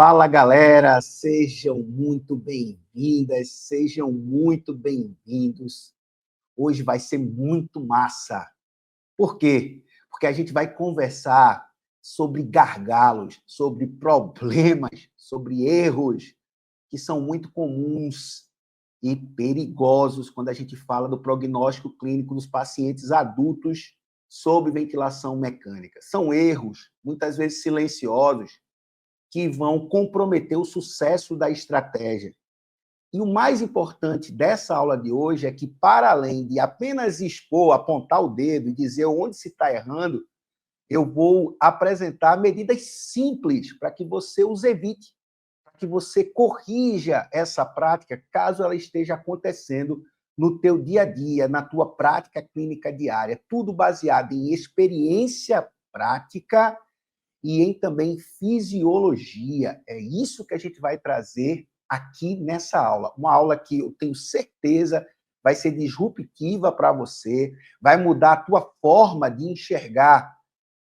Fala, galera! Sejam muito bem-vindas, sejam muito bem-vindos. Hoje vai ser muito massa. Por quê? Porque a gente vai conversar sobre gargalos, sobre problemas, sobre erros que são muito comuns e perigosos quando a gente fala do prognóstico clínico dos pacientes adultos sobre ventilação mecânica. São erros, muitas vezes silenciosos, que vão comprometer o sucesso da estratégia. E o mais importante dessa aula de hoje é que, para além de apenas expor, apontar o dedo e dizer onde se está errando, eu vou apresentar medidas simples para que você os evite, para que você corrija essa prática, caso ela esteja acontecendo no teu dia a dia, na tua prática clínica diária. Tudo baseado em experiência prática e em também fisiologia. É isso que a gente vai trazer aqui nessa aula. Uma aula que eu tenho certeza vai ser disruptiva para você, vai mudar a tua forma de enxergar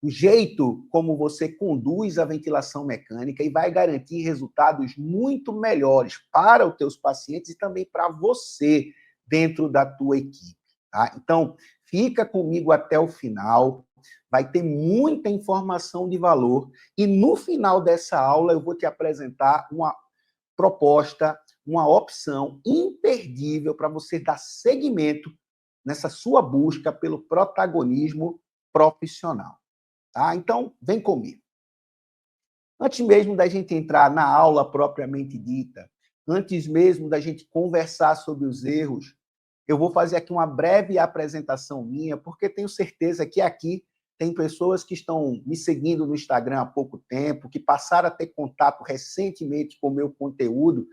o jeito como você conduz a ventilação mecânica e vai garantir resultados muito melhores para os teus pacientes e também para você dentro da tua equipe. Tá? Então, fica comigo até o final. Vai ter muita informação de valor e no final dessa aula eu vou te apresentar uma proposta, uma opção imperdível para você dar seguimento nessa sua busca pelo protagonismo profissional. Tá? Então, vem comigo. Antes mesmo da gente entrar na aula propriamente dita, antes mesmo da gente conversar sobre os erros, eu vou fazer aqui uma breve apresentação minha, porque tenho certeza que aqui tem pessoas que estão me seguindo no Instagram há pouco tempo, que passaram a ter contato recentemente com o meu conteúdo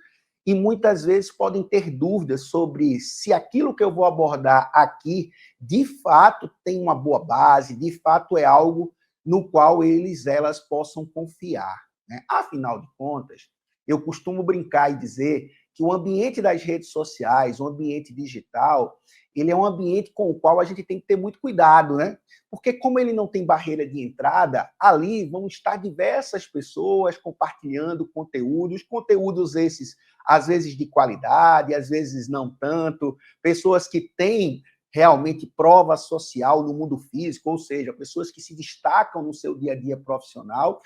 e muitas vezes podem ter dúvidas sobre se aquilo que eu vou abordar aqui, de fato, tem uma boa base, de fato é algo no qual elas possam confiar. Né? Afinal de contas, eu costumo brincar e dizer que o ambiente das redes sociais, o ambiente digital, ele é um ambiente com o qual a gente tem que ter muito cuidado, né? Porque como ele não tem barreira de entrada, ali vão estar diversas pessoas compartilhando conteúdos esses, às vezes de qualidade, às vezes não tanto, pessoas que têm realmente prova social no mundo físico, ou seja, pessoas que se destacam no seu dia a dia profissional,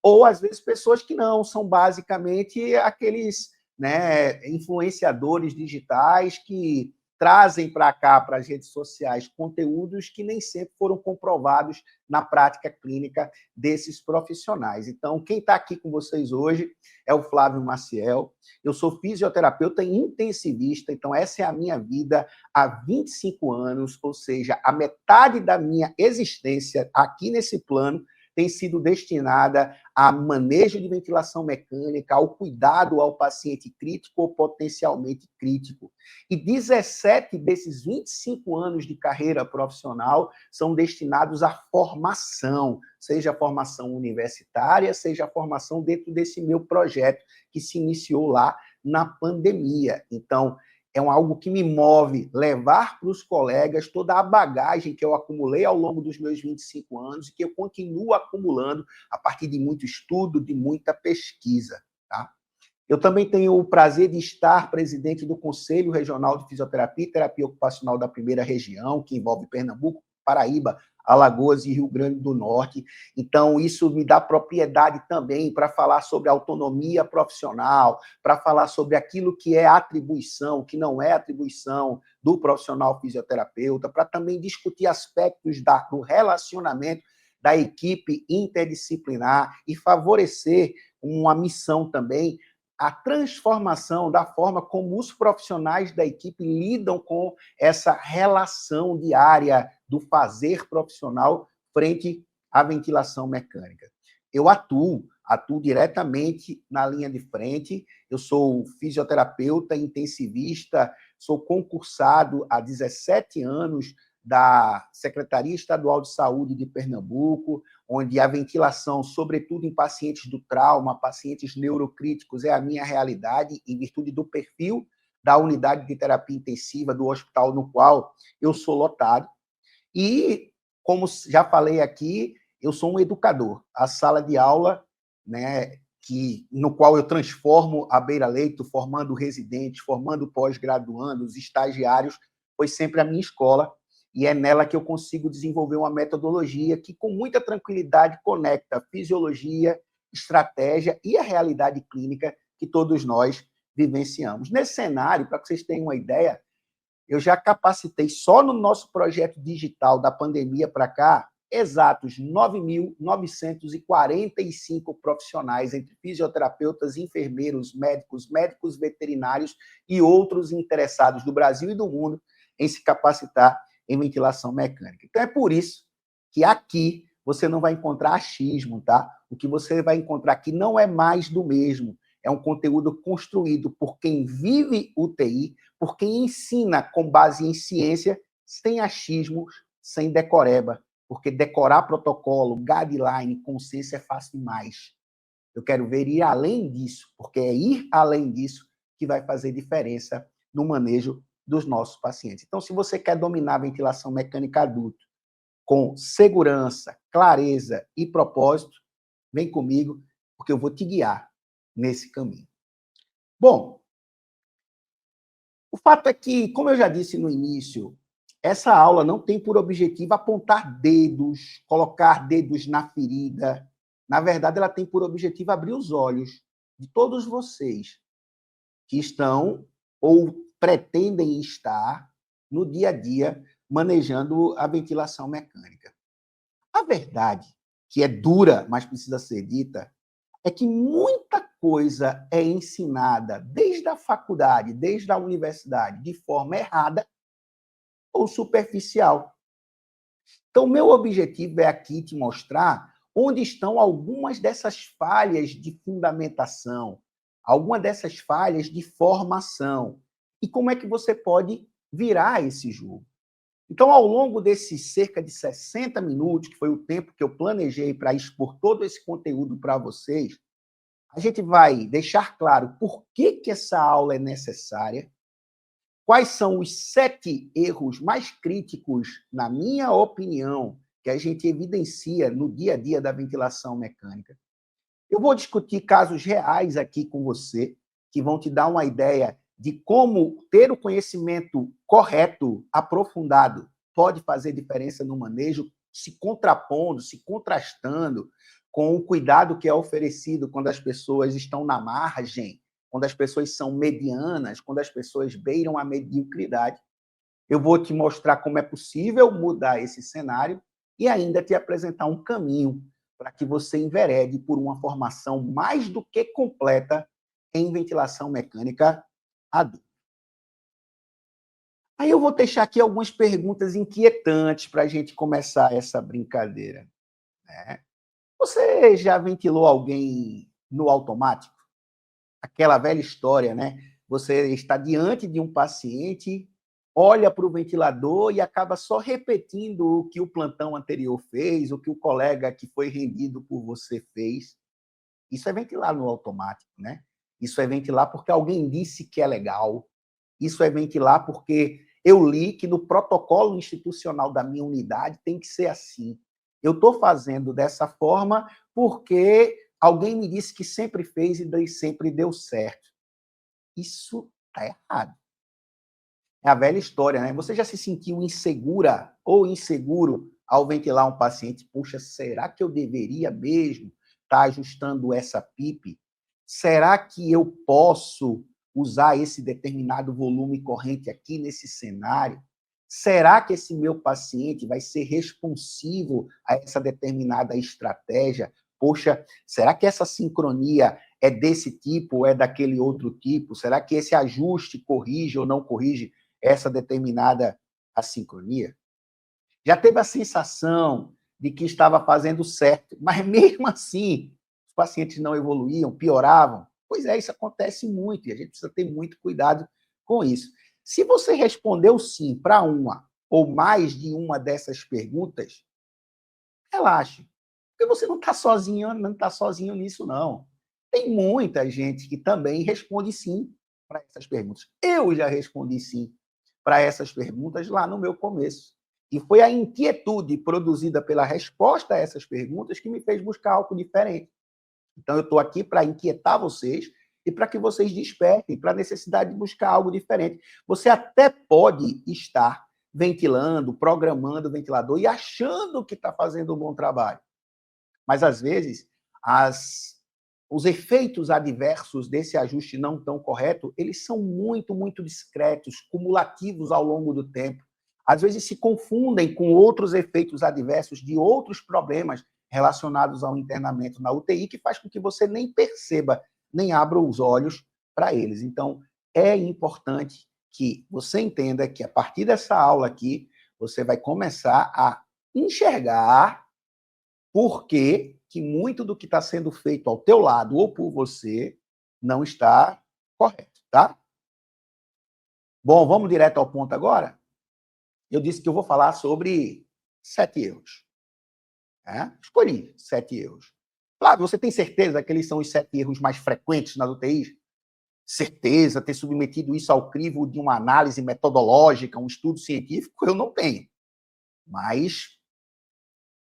ou às vezes pessoas que não, são basicamente aqueles, né, influenciadores digitais que trazem para cá, para as redes sociais, conteúdos que nem sempre foram comprovados na prática clínica desses profissionais. Então, quem está aqui com vocês hoje é o Flávio Maciel. Eu sou fisioterapeuta e intensivista, então essa é a minha vida há 25 anos, ou seja, a metade da minha existência aqui nesse plano tem sido destinada a manejo de ventilação mecânica, ao cuidado ao paciente crítico ou potencialmente crítico. E 17 desses 25 anos de carreira profissional são destinados à formação, seja a formação universitária, seja a formação dentro desse meu projeto que se iniciou lá na pandemia. Então, é algo que me move levar para os colegas toda a bagagem que eu acumulei ao longo dos meus 25 anos e que eu continuo acumulando a partir de muito estudo, de muita pesquisa. Tá? Eu também tenho o prazer de estar presidente do Conselho Regional de Fisioterapia e Terapia Ocupacional da Primeira Região, que envolve Pernambuco, Paraíba, Alagoas e Rio Grande do Norte. Então, isso me dá propriedade também para falar sobre autonomia profissional, para falar sobre aquilo que é atribuição, que não é atribuição do profissional fisioterapeuta, para também discutir aspectos do relacionamento da equipe interdisciplinar e favorecer uma missão também, a transformação da forma como os profissionais da equipe lidam com essa relação diária do fazer profissional frente à ventilação mecânica. Eu atuo diretamente na linha de frente, eu sou fisioterapeuta intensivista, sou concursado há 17 anos da Secretaria Estadual de Saúde de Pernambuco, onde a ventilação, sobretudo em pacientes do trauma, pacientes neurocríticos, é a minha realidade, em virtude do perfil da unidade de terapia intensiva do hospital no qual eu sou lotado. E, como já falei aqui, eu sou um educador. A sala de aula, né, no qual eu transformo a Beira Leito, formando residentes, formando pós-graduandos, estagiários, foi sempre a minha escola, e é nela que eu consigo desenvolver uma metodologia que, com muita tranquilidade, conecta fisiologia, estratégia e a realidade clínica que todos nós vivenciamos. Nesse cenário, para que vocês tenham uma ideia, eu já capacitei só no nosso projeto digital da pandemia para cá, exatos 9.945 profissionais, entre fisioterapeutas, enfermeiros, médicos veterinários e outros interessados do Brasil e do mundo em se capacitar em ventilação mecânica. Então, é por isso que aqui você não vai encontrar achismo, tá? O que você vai encontrar aqui não é mais do mesmo. É um conteúdo construído por quem vive UTI, por quem ensina com base em ciência, sem achismos, sem decoreba, porque decorar protocolo, guideline, consenso é fácil demais. Eu quero ver ir além disso, porque é ir além disso que vai fazer diferença no manejo dos nossos pacientes. Então, se você quer dominar a ventilação mecânica adulta com segurança, clareza e propósito, vem comigo, porque eu vou te guiar nesse caminho. Bom, o fato é que, como eu já disse no início, essa aula não tem por objetivo apontar dedos, colocar dedos na ferida. Na verdade, ela tem por objetivo abrir os olhos de todos vocês que estão ou pretendem estar no dia a dia manejando a ventilação mecânica. A verdade, que é dura, mas precisa ser dita, é que muita coisa é ensinada desde a faculdade, desde a universidade, de forma errada ou superficial. Então, meu objetivo é aqui te mostrar onde estão algumas dessas falhas de fundamentação, algumas dessas falhas de formação, e como é que você pode virar esse jogo. Então, ao longo desses cerca de 60 minutos, que foi o tempo que eu planejei para expor todo esse conteúdo para vocês, a gente vai deixar claro por que essa aula é necessária, quais são os 7 erros mais críticos, na minha opinião, que a gente evidencia no dia a dia da ventilação mecânica. Eu vou discutir casos reais aqui com você, que vão te dar uma ideia de como ter o conhecimento correto, aprofundado, pode fazer diferença no manejo, se contrapondo, se contrastando com o cuidado que é oferecido quando as pessoas estão na margem, quando as pessoas são medianas, quando as pessoas beiram a mediocridade. Eu vou te mostrar como é possível mudar esse cenário e ainda te apresentar um caminho para que você enverede por uma formação mais do que completa em ventilação mecânica adulta. Aí eu vou deixar aqui algumas perguntas inquietantes para a gente começar essa brincadeira, né? Você já ventilou alguém no automático? Aquela velha história, né? Você está diante de um paciente, olha para o ventilador e acaba só repetindo o que o plantão anterior fez, o que o colega que foi rendido por você fez. Isso é ventilar no automático, né? Isso é ventilar porque alguém disse que é legal. Isso é ventilar porque eu li que no protocolo institucional da minha unidade tem que ser assim. Eu estou fazendo dessa forma porque alguém me disse que sempre fez e sempre deu certo. Isso está errado. É a velha história, né? Você já se sentiu insegura ou inseguro ao ventilar um paciente? Puxa, será que eu deveria mesmo estar ajustando essa PIP? Será que eu posso usar esse determinado volume corrente aqui nesse cenário? Será que esse meu paciente vai ser responsivo a essa determinada estratégia? Poxa, será que essa sincronia é desse tipo ou é daquele outro tipo? Será que esse ajuste corrige ou não corrige essa determinada assincronia? Já teve a sensação de que estava fazendo certo, mas mesmo assim os pacientes não evoluíam, pioravam? Pois é, isso acontece muito e a gente precisa ter muito cuidado com isso. Se você respondeu sim para uma ou mais de uma dessas perguntas, relaxe, porque você não está sozinho, não está sozinho nisso, não. Tem muita gente que também responde sim para essas perguntas. Eu já respondi sim para essas perguntas lá no meu começo. E foi a inquietude produzida pela resposta a essas perguntas que me fez buscar algo diferente. Então, eu estou aqui para inquietar vocês e para que vocês despertem para a necessidade de buscar algo diferente. Você até pode estar ventilando, programando o ventilador e achando que está fazendo um bom trabalho. Mas, às vezes, os efeitos adversos desse ajuste não tão correto, eles são muito, muito discretos, cumulativos ao longo do tempo. Às vezes se confundem com outros efeitos adversos de outros problemas relacionados ao internamento na UTI, que faz com que você nem perceba, nem abra os olhos para eles. Então, é importante que você entenda que, a partir dessa aula aqui, você vai começar a enxergar por que muito do que está sendo feito ao teu lado ou por você não está correto, tá? Bom, vamos direto ao ponto agora? Eu disse que eu vou falar sobre 7 erros. Escolhi 7 erros. Claro, você tem certeza que eles são os 7 erros mais frequentes nas UTIs? Certeza, ter submetido isso ao crivo de uma análise metodológica, um estudo científico, eu não tenho. Mas,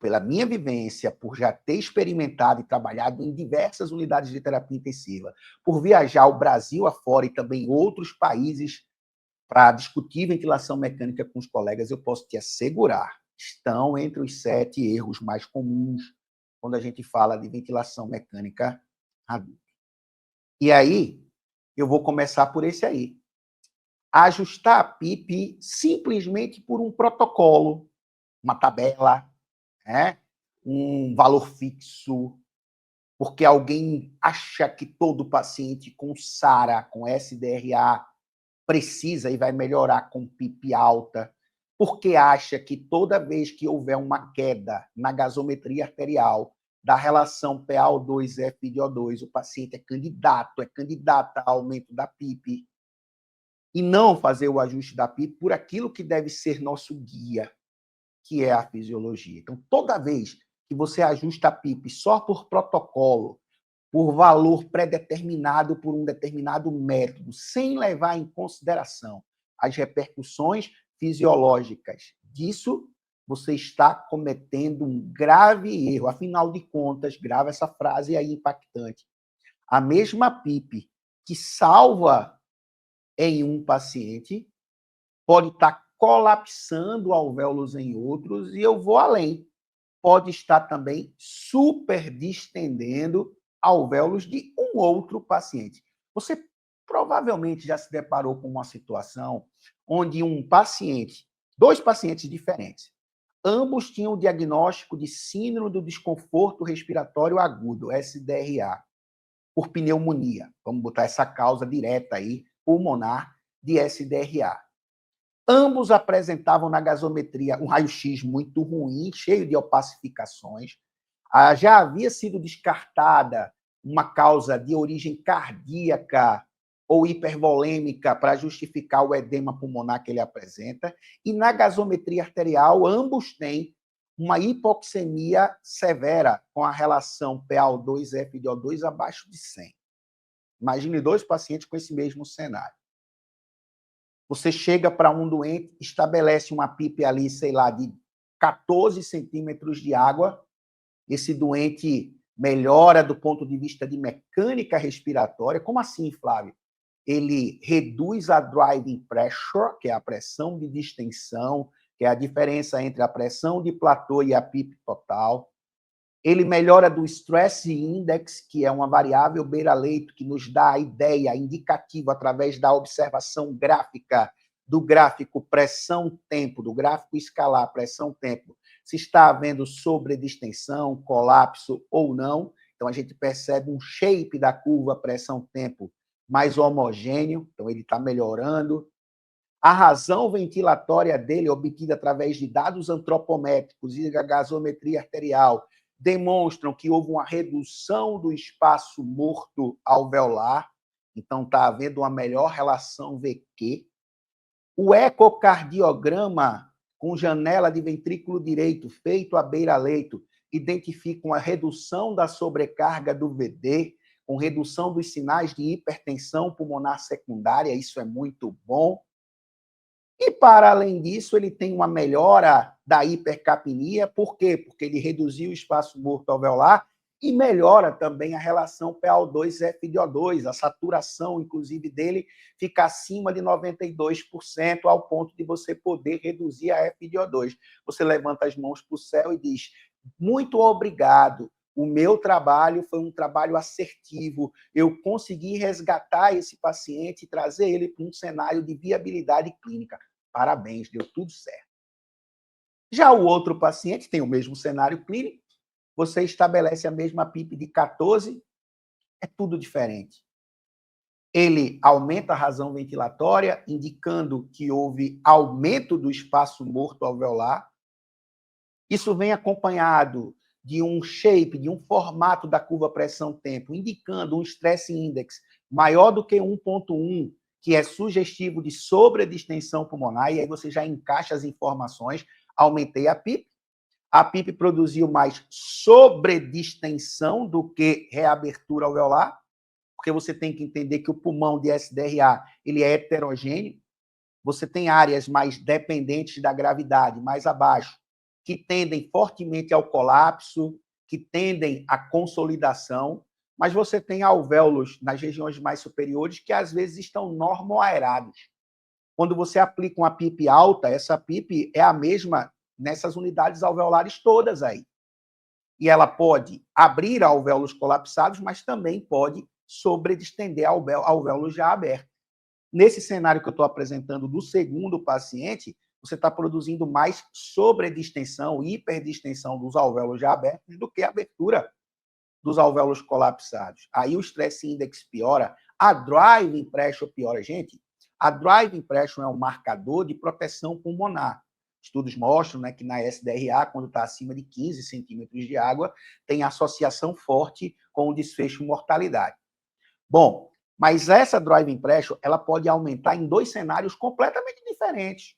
pela minha vivência, por já ter experimentado e trabalhado em diversas unidades de terapia intensiva, por viajar o Brasil afora e também outros países para discutir ventilação mecânica com os colegas, eu posso te assegurar, estão entre os 7 erros mais comuns quando a gente fala de ventilação mecânica adulta. E aí, eu vou começar por esse aí. Ajustar a PIP simplesmente por um protocolo, uma tabela, um valor fixo, porque alguém acha que todo paciente com SARA, com SDRA, precisa e vai melhorar com PIP alta, porque acha que toda vez que houver uma queda na gasometria arterial da relação PaO2-FiO2, o paciente é candidata a aumento da PIP, e não fazer o ajuste da PIP por aquilo que deve ser nosso guia, que é a fisiologia. Então, toda vez que você ajusta a PIP só por protocolo, por valor pré-determinado por um determinado método, sem levar em consideração as repercussões fisiológicas disso, você está cometendo um grave erro. Afinal de contas, grava essa frase aí impactante. A mesma PIP que salva em um paciente pode estar colapsando alvéolos em outros, e eu vou além. Pode estar também super distendendo alvéolos de um outro paciente. Você provavelmente já se deparou com uma situação onde dois pacientes diferentes, ambos tinham o diagnóstico de síndrome do desconforto respiratório agudo, SDRA, por pneumonia. Vamos botar essa causa direta aí, pulmonar, de SDRA. Ambos apresentavam na gasometria um raio-x muito ruim, cheio de opacificações. Já havia sido descartada uma causa de origem cardíaca ou hipervolêmica para justificar o edema pulmonar que ele apresenta. E na gasometria arterial, ambos têm uma hipoxemia severa com a relação PaO2-FiO2 abaixo de 100. Imagine 2 pacientes com esse mesmo cenário. Você chega para um doente, estabelece uma PIP ali, sei lá, de 14 centímetros de água, esse doente melhora do ponto de vista de mecânica respiratória. Como assim, Flávio? Ele reduz a driving pressure, que é a pressão de distensão, que é a diferença entre a pressão de platô e a PIP total. Ele melhora do stress index, que é uma variável beira-leito que nos dá a ideia indicativa através da observação gráfica do gráfico pressão-tempo, do gráfico escalar pressão-tempo, se está havendo sobredistensão, colapso ou não. Então, a gente percebe um shape da curva pressão-tempo mais homogêneo, então ele está melhorando. A razão ventilatória dele, obtida através de dados antropométricos e da gasometria arterial, demonstram que houve uma redução do espaço morto alveolar, então está havendo uma melhor relação VQ. O ecocardiograma com janela de ventrículo direito, feito à beira-leito, identifica uma redução da sobrecarga do VD, com redução dos sinais de hipertensão pulmonar secundária, isso é muito bom. E, para além disso, ele tem uma melhora da hipercapnia. Por quê? Porque ele reduziu o espaço morto alveolar e melhora também a relação PaO2-FiO2, a saturação, inclusive, dele fica acima de 92%, ao ponto de você poder reduzir a FiO2. Você levanta as mãos para o céu e diz: muito obrigado, o meu trabalho foi um trabalho assertivo, eu consegui resgatar esse paciente e trazer ele para um cenário de viabilidade clínica. Parabéns, deu tudo certo. Já o outro paciente tem o mesmo cenário clínico, você estabelece a mesma PIP de 14, é tudo diferente. Ele aumenta a razão ventilatória, indicando que houve aumento do espaço morto alveolar. Isso vem acompanhado de um shape, de um formato da curva pressão-tempo, indicando um stress index maior do que 1,1, que é sugestivo de sobredistensão pulmonar, e aí você já encaixa as informações. Aumentei a PIP. A PIP produziu mais sobredistensão do que reabertura alveolar, porque você tem que entender que o pulmão de SDRA ele é heterogêneo. Você tem áreas mais dependentes da gravidade, mais abaixo, que tendem fortemente ao colapso, que tendem à consolidação, mas você tem alvéolos nas regiões mais superiores que às vezes estão normoaerados. Quando você aplica uma PIP alta, essa PIP é a mesma nessas unidades alveolares todas aí. E ela pode abrir alvéolos colapsados, mas também pode sobredistender alvéolos já abertos. Nesse cenário que eu estou apresentando do segundo paciente, você está produzindo mais sobredistensão, hiperdistensão dos alvéolos já abertos do que a abertura dos alvéolos colapsados. Aí o stress index piora, a driving pressure piora. Gente, a driving pressure é um marcador de proteção pulmonar. Estudos mostram, né, que na SDRA, quando está acima de 15 centímetros de água, tem associação forte com o desfecho mortalidade. Bom, mas essa driving pressure ela pode aumentar em dois cenários completamente diferentes.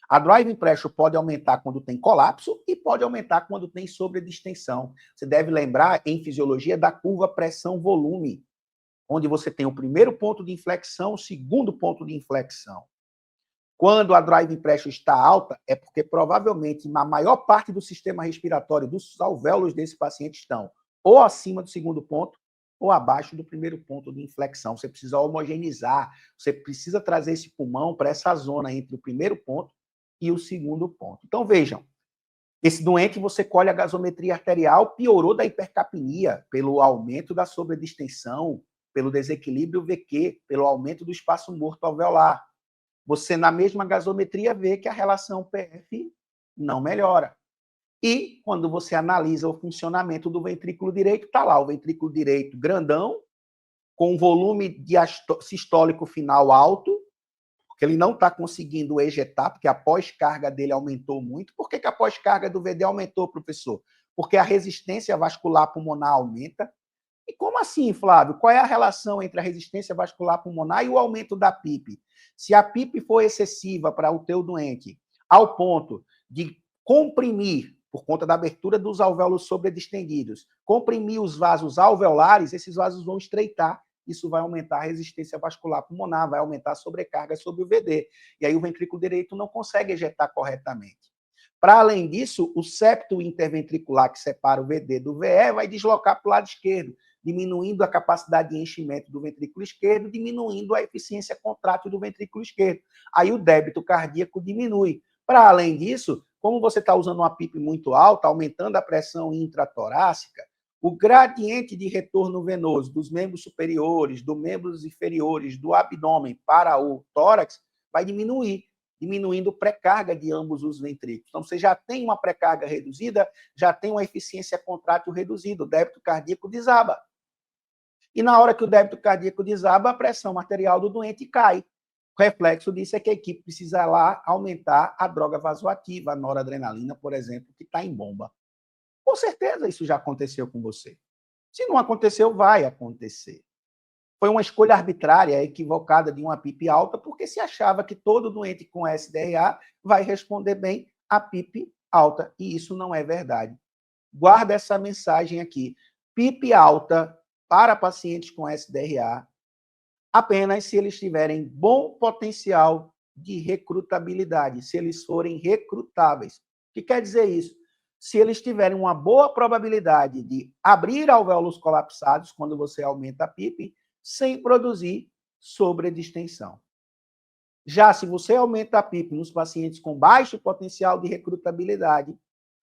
A driving pressure pode aumentar quando tem colapso e pode aumentar quando tem sobredistensão. Você deve lembrar, em fisiologia, da curva pressão-volume, onde você tem o primeiro ponto de inflexão, o segundo ponto de inflexão. Quando a driving pressure está alta, é porque provavelmente a maior parte do sistema respiratório, dos alvéolos desse paciente estão ou acima do segundo ponto ou abaixo do primeiro ponto de inflexão. Você precisa homogeneizar, você precisa trazer esse pulmão para essa zona entre o primeiro ponto e o segundo ponto. Então, vejam, esse doente, você colhe a gasometria arterial, piorou da hipercapnia pelo aumento da sobredistensão, pelo desequilíbrio VQ, pelo aumento do espaço morto alveolar. Você, na mesma gasometria, vê que a relação PF não melhora. E, quando você analisa o funcionamento do ventrículo direito, está lá o ventrículo direito grandão, com volume sistólico final alto, porque ele não está conseguindo ejetar, porque a pós-carga dele aumentou muito. Por que a pós-carga do VD aumentou, professor? Porque a resistência vascular pulmonar aumenta. E como assim, Flávio? Qual é a relação entre a resistência vascular pulmonar e o aumento da PIP? Se a PIP for excessiva para o teu doente, ao ponto de comprimir, por conta da abertura dos alvéolos sobredistendidos, comprimir os vasos alveolares, esses vasos vão estreitar. Isso vai aumentar a resistência vascular pulmonar, vai aumentar a sobrecarga sobre o VD. E aí o ventrículo direito não consegue ejetar corretamente. Para além disso, o septo interventricular que separa o VD do VE vai deslocar para o lado esquerdo, diminuindo a capacidade de enchimento do ventrículo esquerdo, diminuindo a eficiência contrátil do ventrículo esquerdo. Aí o débito cardíaco diminui. Para além disso, como você está usando uma PIP muito alta, aumentando a pressão intratorácica, o gradiente de retorno venoso dos membros superiores, dos membros inferiores, do abdômen para o tórax vai diminuir, diminuindo pré-carga de ambos os ventrículos. Então, você já tem uma pré-carga reduzida, já tem uma eficiência contrátil reduzida, o débito cardíaco desaba. E na hora que o débito cardíaco desaba, a pressão arterial do doente cai. O reflexo disso é que a equipe precisa lá aumentar a droga vasoativa, a noradrenalina, por exemplo, que está em bomba. Com certeza isso já aconteceu com você. Se não aconteceu, vai acontecer. Foi uma escolha arbitrária, equivocada de uma PIP alta, porque se achava que todo doente com SDRA vai responder bem à PIP alta, e isso não é verdade. Guarda essa mensagem aqui. PIP alta para pacientes com SDRA apenas se eles tiverem bom potencial de recrutabilidade, se eles forem recrutáveis. O que quer dizer isso? se eles tiverem uma boa probabilidade de abrir alvéolos colapsados quando você aumenta a PIP, sem produzir sobredistensão. Já se você aumenta a PIP nos pacientes com baixo potencial de recrutabilidade,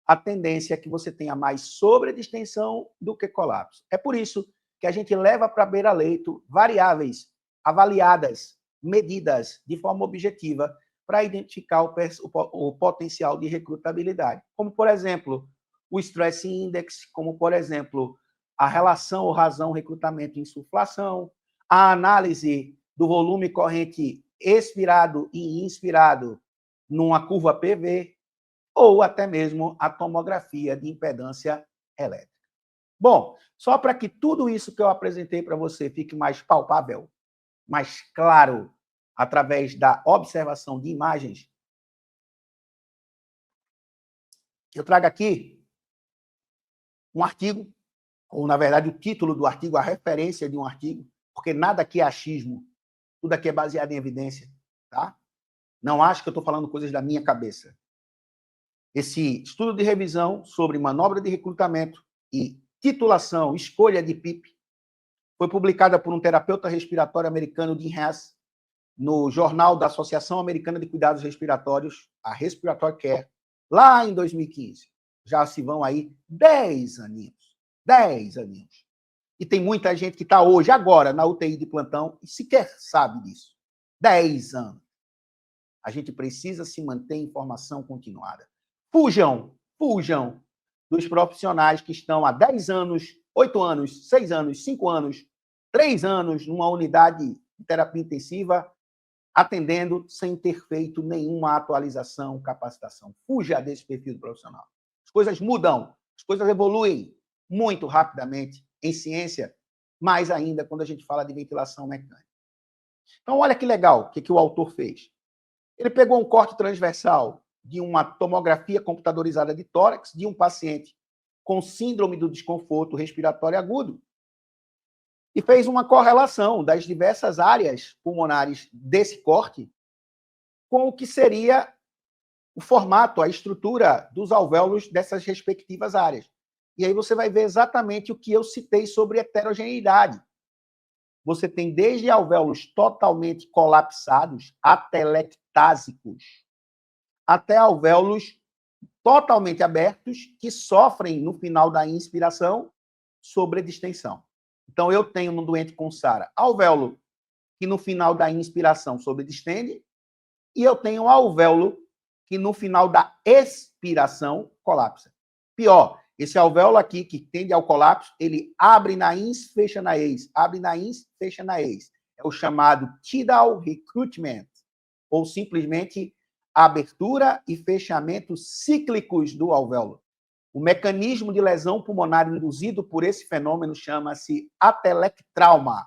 a tendência é que você tenha mais sobredistensão do que colapso. É por isso que a gente leva para beira-leito variáveis avaliadas, medidas de forma objetiva, para identificar o potencial de recrutabilidade. Como, por exemplo, o Stress Index, como, por exemplo, a relação ou razão recrutamento e insuflação, a análise do volume corrente expirado e inspirado numa curva PV, ou até mesmo a tomografia de impedância elétrica. Bom, só para que tudo isso que eu apresentei para você fique mais palpável, mais claro, através da observação de imagens, eu trago aqui um artigo, ou, na verdade, o título do artigo, a referência de um artigo, porque nada aqui é achismo, tudo aqui é baseado em evidência, tá? Não acho que eu estou falando coisas da minha cabeça. Esse estudo de revisão sobre manobra de recrutamento e titulação, escolha de PIP, foi publicada por um terapeuta respiratório americano, Dean Hess, no Jornal da Associação Americana de Cuidados Respiratórios, a Respiratory Care, lá em 2015. Já se vão aí 10 aninhos. 10 aninhos. E tem muita gente que está hoje, agora, na UTI de plantão e sequer sabe disso. 10 anos. A gente precisa se manter em formação continuada. Fujam dos profissionais que estão há 10 anos, 8 anos, 6 anos, 5 anos, 3 anos numa unidade de terapia intensiva, atendendo sem ter feito nenhuma atualização, capacitação. Fuja desse perfil do profissional. As coisas mudam, as coisas evoluem muito rapidamente em ciência, mais ainda quando a gente fala de ventilação mecânica. Então, olha que legal o que o autor fez. Ele pegou um corte transversal de uma tomografia computadorizada de tórax de um paciente com síndrome do desconforto respiratório agudo e fez uma correlação das diversas áreas pulmonares desse corte com o que seria o formato, a estrutura dos alvéolos dessas respectivas áreas. E aí você vai ver exatamente o que eu citei sobre heterogeneidade. Você tem desde alvéolos totalmente colapsados, atelectásicos, até alvéolos totalmente abertos, que sofrem, no final da inspiração, sobredistensão. Então, eu tenho no doente com SARA alvéolo que, no final da inspiração, sobredistende, e eu tenho um alvéolo que, no final da expiração, colapsa. Pior, esse alvéolo aqui, que tende ao colapso, ele abre na ins, fecha na ex, abre na ins, fecha na ex. É o chamado tidal recruitment, ou simplesmente abertura e fechamento cíclicos do alvéolo. O mecanismo de lesão pulmonar induzido por esse fenômeno chama-se atelectrauma.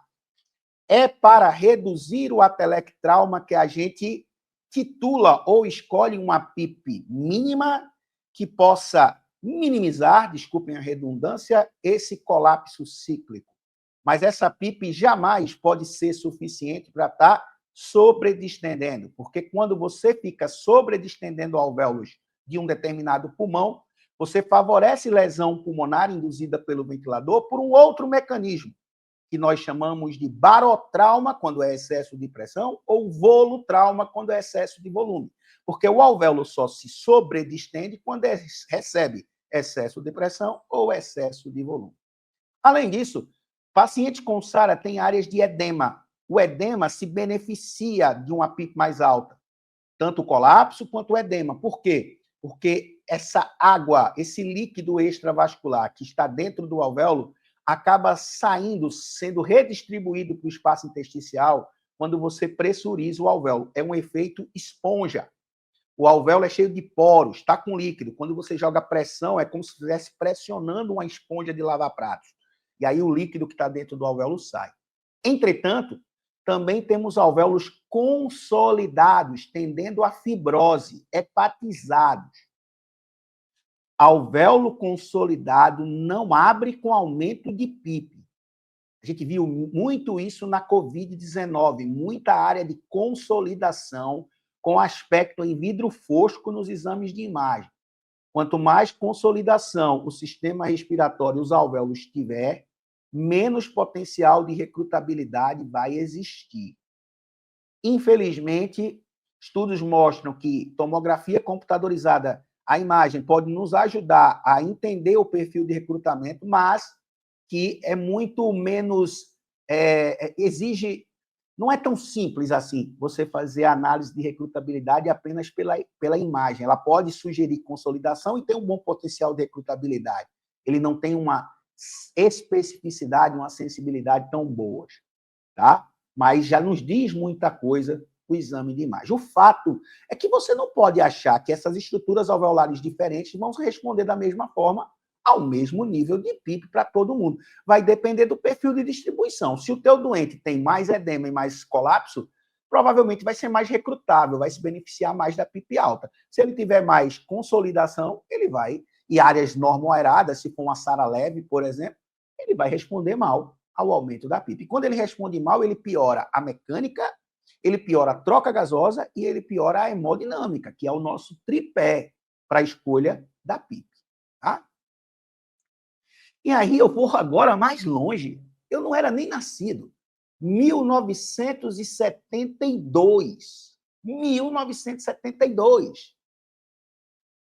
É para reduzir o atelectrauma que a gente titula ou escolhe uma PIP mínima que possa minimizar, desculpem a redundância, esse colapso cíclico. Mas essa PIP jamais pode ser suficiente para estar sobredistendendo, porque quando você fica sobredistendendo alvéolos de um determinado pulmão, você favorece lesão pulmonar induzida pelo ventilador por um outro mecanismo, que nós chamamos de barotrauma, quando é excesso de pressão, ou volutrauma, quando é excesso de volume. Porque o alvéolo só se sobredistende quando recebe excesso de pressão ou excesso de volume. Além disso, paciente com SARA tem áreas de edema. O edema se beneficia de uma PIP mais alta, tanto o colapso quanto o edema. Por quê? Porque essa água, esse líquido extravascular que está dentro do alvéolo, acaba saindo, sendo redistribuído para o espaço intersticial quando você pressuriza o alvéolo. É um efeito esponja. O alvéolo é cheio de poros, está com líquido. Quando você joga pressão, é como se estivesse pressionando uma esponja de lavar pratos. E aí o líquido que está dentro do alvéolo sai. Entretanto, também temos alvéolos consolidados, tendendo à fibrose, hepatizados. Alvéolo consolidado não abre com aumento de PIP. A gente viu muito isso na Covid-19, muita área de consolidação com aspecto em vidro fosco nos exames de imagem. Quanto mais consolidação o sistema respiratório, os alvéolos tiver, menos potencial de recrutabilidade vai existir. Infelizmente, estudos mostram que tomografia computadorizada, a imagem pode nos ajudar a entender o perfil de recrutamento, mas que é muito menos, exige, não é tão simples assim você fazer a análise de recrutabilidade apenas pela imagem. Ela pode sugerir consolidação e tem um bom potencial de recrutabilidade. Ele não tem uma especificidade, uma sensibilidade tão boas, tá? Mas já nos diz muita coisa o exame de imagem. O fato é que você não pode achar que essas estruturas alveolares diferentes vão responder da mesma forma ao mesmo nível de PIP para todo mundo. Vai depender do perfil de distribuição. Se o teu doente tem mais edema e mais colapso, provavelmente vai ser mais recrutável, vai se beneficiar mais da PIP alta. Se ele tiver mais consolidação, ele vai, e áreas normoaeradas, se for uma SARA leve, por exemplo, ele vai responder mal ao aumento da PIP. E quando ele responde mal, ele piora a mecânica, ele piora a troca gasosa e ele piora a hemodinâmica, que é o nosso tripé para a escolha da PIP. Tá? E aí eu vou agora mais longe. Eu não era nem nascido. 1972. 1972.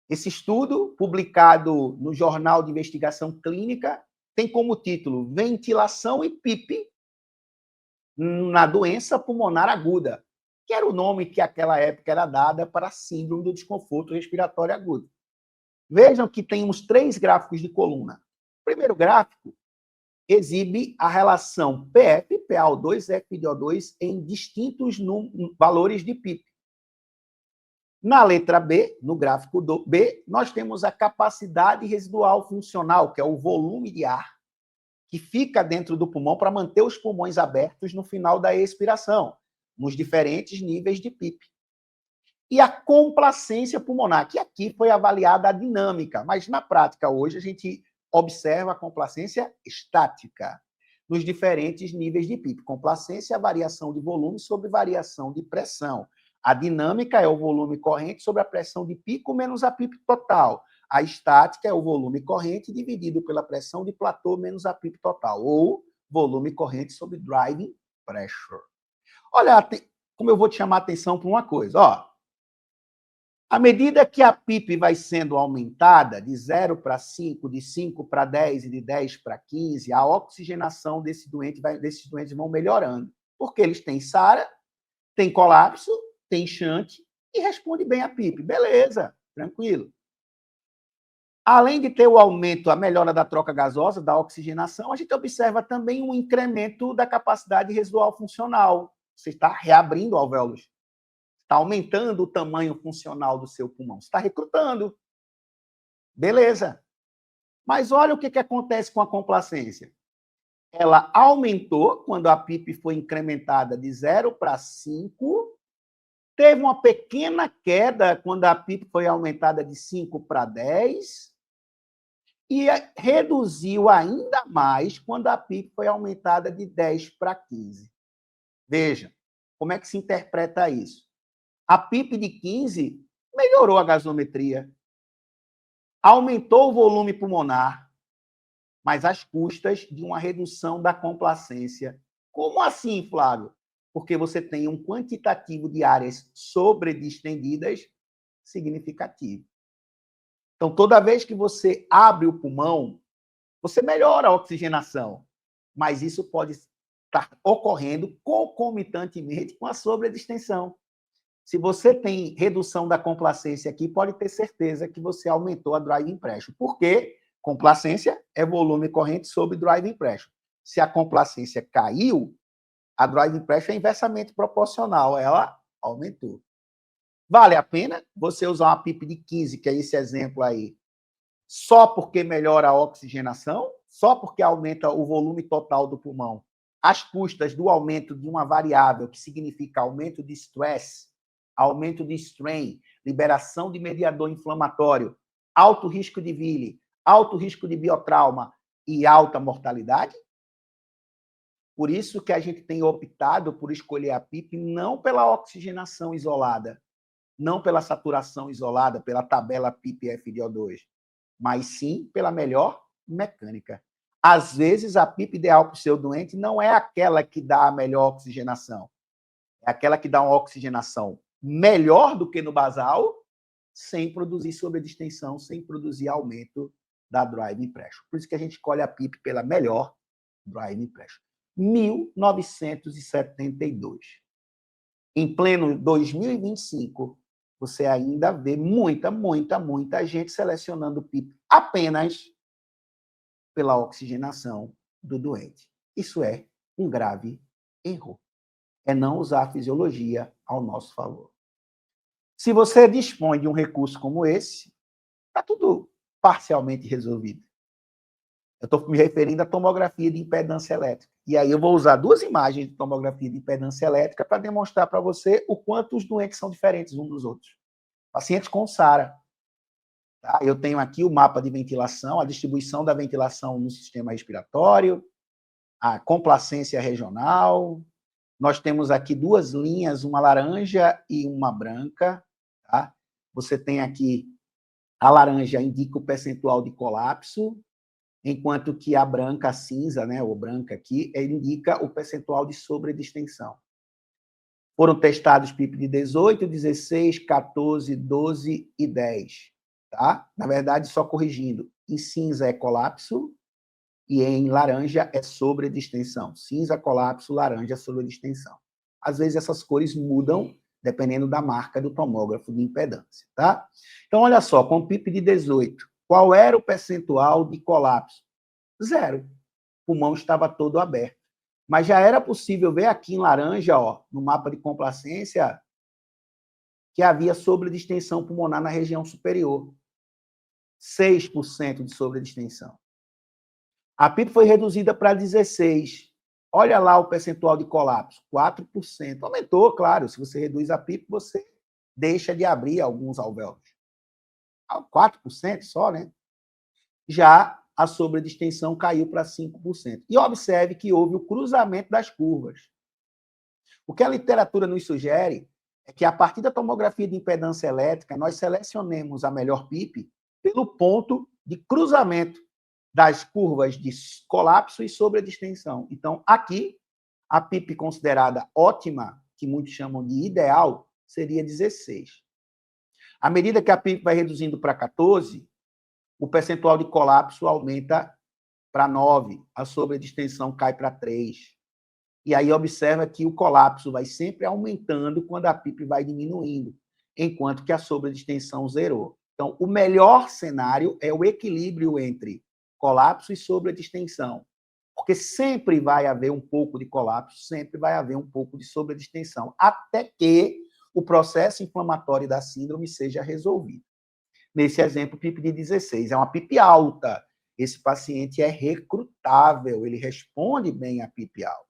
Esse estudo, publicado no Jornal de Investigação Clínica, tem como título Ventilação e PIP na doença pulmonar aguda, que era o nome que naquela época era dada para a síndrome do desconforto respiratório agudo. Vejam que tem uns 3 gráficos de coluna. O primeiro gráfico exibe a relação PF, PaO2, FiO2 em distintos valores de PIP. Na letra B, no gráfico B, nós temos a capacidade residual funcional, que é o volume de ar que fica dentro do pulmão para manter os pulmões abertos no final da expiração, nos diferentes níveis de PIP. E a complacência pulmonar, que aqui foi avaliada a dinâmica, mas na prática hoje a gente observa a complacência estática nos diferentes níveis de PIP. Complacência é a variação de volume sobre variação de pressão. A dinâmica é o volume corrente sobre a pressão de pico menos a PIP total. A estática é o volume corrente dividido pela pressão de platô menos a PIP total, ou volume corrente sobre driving pressure. Olha, como eu vou te chamar a atenção para uma coisa. Ó, à medida que a PIP vai sendo aumentada de 0 para 5, de 5 para 10 e de 10 para 15, a oxigenação desses doentes vão melhorando. Porque eles têm SARA, têm colapso, têm shunt e responde bem a PIP. Beleza, tranquilo. Além de ter o aumento, a melhora da troca gasosa, da oxigenação, a gente observa também um incremento da capacidade residual funcional. Você está reabrindo alvéolos. Está aumentando o tamanho funcional do seu pulmão. Você está recrutando. Beleza. Mas olha o que acontece com a complacência. Ela aumentou quando a PIP foi incrementada de 0 para 5. Teve uma pequena queda quando a PIP foi aumentada de 5 para 10. E reduziu ainda mais quando a PIP foi aumentada de 10 para 15. Veja, como é que se interpreta isso? A PIP de 15 melhorou a gasometria, aumentou o volume pulmonar, mas às custas de uma redução da complacência. Como assim, Flávio? Porque você tem um quantitativo de áreas sobredistendidas significativo. Então, toda vez que você abre o pulmão, você melhora a oxigenação, mas isso pode estar ocorrendo concomitantemente com a sobredistensão. Se você tem redução da complacência aqui, pode ter certeza que você aumentou a driving pressure. Por quê? Complacência é volume corrente sobre driving pressure. Se a complacência caiu, a driving pressure é inversamente proporcional, ela aumentou. Vale a pena você usar uma PIP de 15, que é esse exemplo aí, só porque melhora a oxigenação, só porque aumenta o volume total do pulmão, às custas do aumento de uma variável que significa aumento de stress, aumento de strain, liberação de mediador inflamatório, alto risco de vile, alto risco de biotrauma e alta mortalidade? Por isso que a gente tem optado por escolher a PIP não pela oxigenação isolada, não pela saturação isolada, pela tabela PIP-FiO2, mas sim pela melhor mecânica. Às vezes, a PIP ideal para o seu doente não é aquela que dá a melhor oxigenação, é aquela que dá uma oxigenação melhor do que no basal, sem produzir sobredistensão, sem produzir aumento da driving pressure. Por isso que a gente escolhe a PIP pela melhor driving pressure. 1972. Em pleno 2025, você ainda vê muita gente selecionando PIP apenas pela oxigenação do doente. Isso é um grave erro. É não usar a fisiologia ao nosso favor. Se você dispõe de um recurso como esse, está tudo parcialmente resolvido. Eu estou me referindo à tomografia de impedância elétrica. E aí eu vou usar duas imagens de tomografia de impedância elétrica para demonstrar para você o quanto os doentes são diferentes uns dos outros. Pacientes com SARA. Tá? Eu tenho aqui o mapa de ventilação, a distribuição da ventilação no sistema respiratório, a complacência regional. Nós temos aqui duas linhas, uma laranja e uma branca. Tá? Você tem aqui, a laranja indica o percentual de colapso, enquanto que a branca, a cinza, né, ou branca aqui, indica o percentual de sobredistensão. Foram testados PIP de 18, 16, 14, 12 e 10. Tá? Na verdade, só corrigindo, em cinza é colapso e em laranja é sobredistensão. Cinza, colapso, laranja, sobredistensão. Às vezes essas cores mudam dependendo da marca do tomógrafo de impedância. Tá? Então, olha só, com o PIP de 18, qual era o percentual de colapso? 0. O pulmão estava todo aberto. Mas já era possível ver aqui em laranja, ó, no mapa de complacência, que havia sobredistensão pulmonar na região superior. 6% de sobredistensão. A PIP foi reduzida para 16%. Olha lá o percentual de colapso, 4%. Aumentou, claro, se você reduz a PIP, você deixa de abrir alguns alvéolos. 4% só, né? Já a sobredistensão caiu para 5%. E observe que houve o cruzamento das curvas. O que a literatura nos sugere é que, a partir da tomografia de impedância elétrica, nós selecionemos a melhor PIP pelo ponto de cruzamento das curvas de colapso e sobredistensão. Então, aqui, a PIP considerada ótima, que muitos chamam de ideal, seria 16. À medida que a PIP vai reduzindo para 14, o percentual de colapso aumenta para 9, a sobredistensão cai para 3. E aí observa que o colapso vai sempre aumentando quando a PIP vai diminuindo, enquanto que a sobredistensão zerou. Então, o melhor cenário é o equilíbrio entre colapso e sobredistensão, porque sempre vai haver um pouco de colapso, sempre vai haver um pouco de sobredistensão, até que o processo inflamatório da síndrome seja resolvido. Nesse exemplo, PIP de 16, é uma PIP alta. Esse paciente é recrutável, ele responde bem à PIP alta.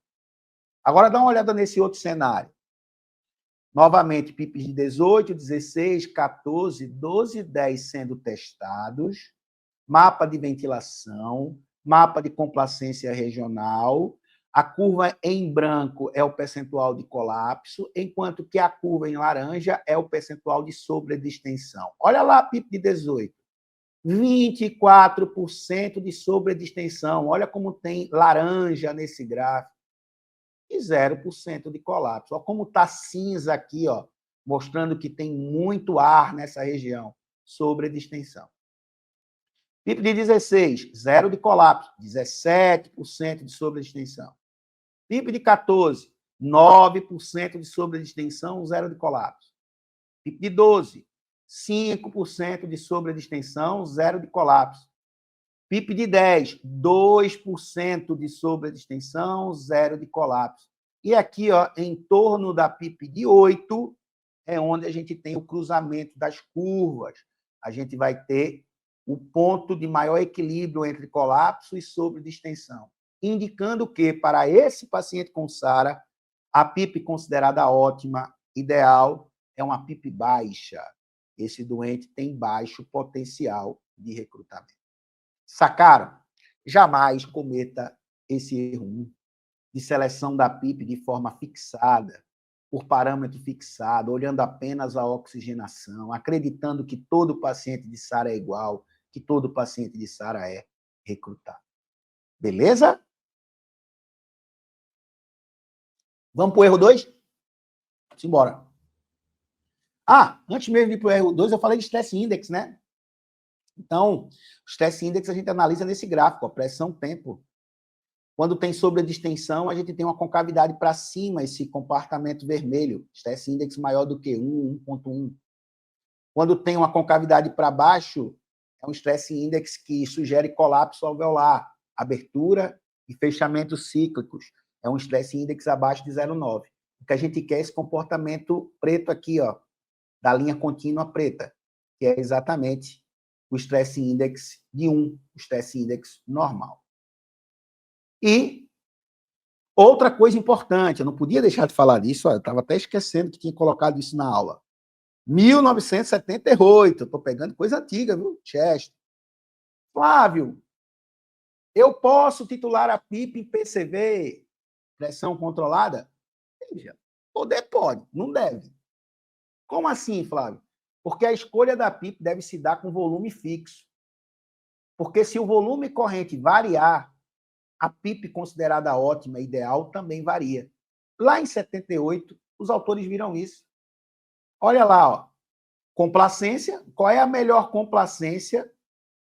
Agora, dá uma olhada nesse outro cenário. Novamente, PIPs de 18, 16, 14, 12 e 10 sendo testados, mapa de ventilação, mapa de complacência regional, a curva em branco é o percentual de colapso, enquanto que a curva em laranja é o percentual de sobredistensão. Olha lá a PIP de 18. 24% de sobredistensão. Olha como tem laranja nesse gráfico. E 0% de colapso. Olha como está cinza aqui, ó, mostrando que tem muito ar nessa região. Sobredistensão. PIP de 16, 0 de colapso. 17% de sobredistensão. PIP de 14, 9% de sobredistensão, 0 de colapso. PIP de 12, 5% de sobredistensão, 0 de colapso. PIP de 10, 2% de sobredistensão, 0 de colapso. E aqui, ó, em torno da PIP de 8, é onde a gente tem o cruzamento das curvas. A gente vai ter o ponto de maior equilíbrio entre colapso e sobredistensão, indicando que, para esse paciente com SARA, a PIP considerada ótima, ideal, é uma PIP baixa. Esse doente tem baixo potencial de recrutamento. Sacaram? Jamais cometa esse erro de seleção da PIP de forma fixada. por parâmetro fixado, olhando apenas a oxigenação, acreditando que todo paciente de SARA é igual, que todo paciente de SARA é recrutado. Beleza? Vamos para o erro 2? Simbora. Antes mesmo de ir para o erro 2, eu falei de stress index, né? Então, o stress index a gente analisa nesse gráfico, a pressão-tempo. Quando tem sobredistensão, a gente tem uma concavidade para cima, esse compartimento vermelho, stress index maior do que 1, 1.1. Quando tem uma concavidade para baixo, é um stress index que sugere colapso alveolar, abertura e fechamentos cíclicos. É um stress index abaixo de 0,9. O que a gente quer é esse comportamento preto aqui, ó, da linha contínua preta, que é exatamente o stress index de 1, o stress index normal. E outra coisa importante, eu não podia deixar de falar disso, eu estava até esquecendo que tinha colocado isso na aula. 1978, estou pegando coisa antiga, viu? Chester. Flávio, eu posso titular a PIP em PCV, pressão controlada? Veja, poder pode, não deve. Como assim, Flávio? Porque a escolha da PIP deve se dar com volume fixo. Porque se o volume corrente variar, a PIP considerada ótima e ideal também varia. Lá em 78, os autores viram isso. Olha lá, ó. Complacência, qual é a melhor complacência?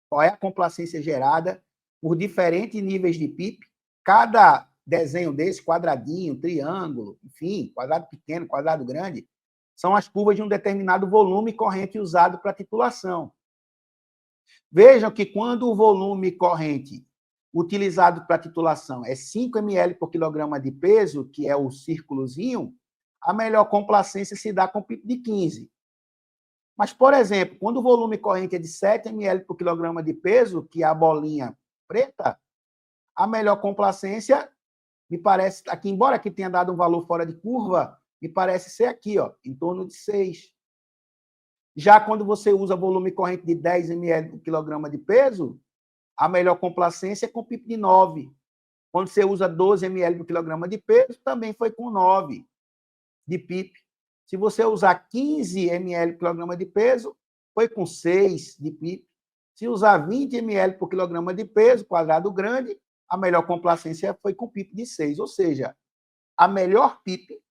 Qual é a complacência gerada por diferentes níveis de PIP? Cada desenho desse, quadradinho, triângulo, enfim, quadrado pequeno, quadrado grande, são as curvas de um determinado volume corrente usado para titulação. Vejam que quando o volume corrente utilizado para titulação é 5 ml por quilograma de peso, que é o círculozinho, a melhor complacência se dá com PIP de 15. Mas, por exemplo, quando o volume corrente é de 7 ml por quilograma de peso, que é a bolinha preta, a melhor complacência, me parece, aqui, embora aqui tenha dado um valor fora de curva, me parece ser aqui, ó, em torno de 6. Já quando você usa volume corrente de 10 ml por quilograma de peso, a melhor complacência é com PIP de 9. Quando você usa 12 ml por quilograma de peso, também foi com 9 de PIP. Se você usar 15 ml por quilograma de peso, foi com 6 de PIP. Se usar 20 ml por quilograma de peso, quadrado grande, a melhor complacência foi com PIP de 6. Ou seja, a melhor PIP,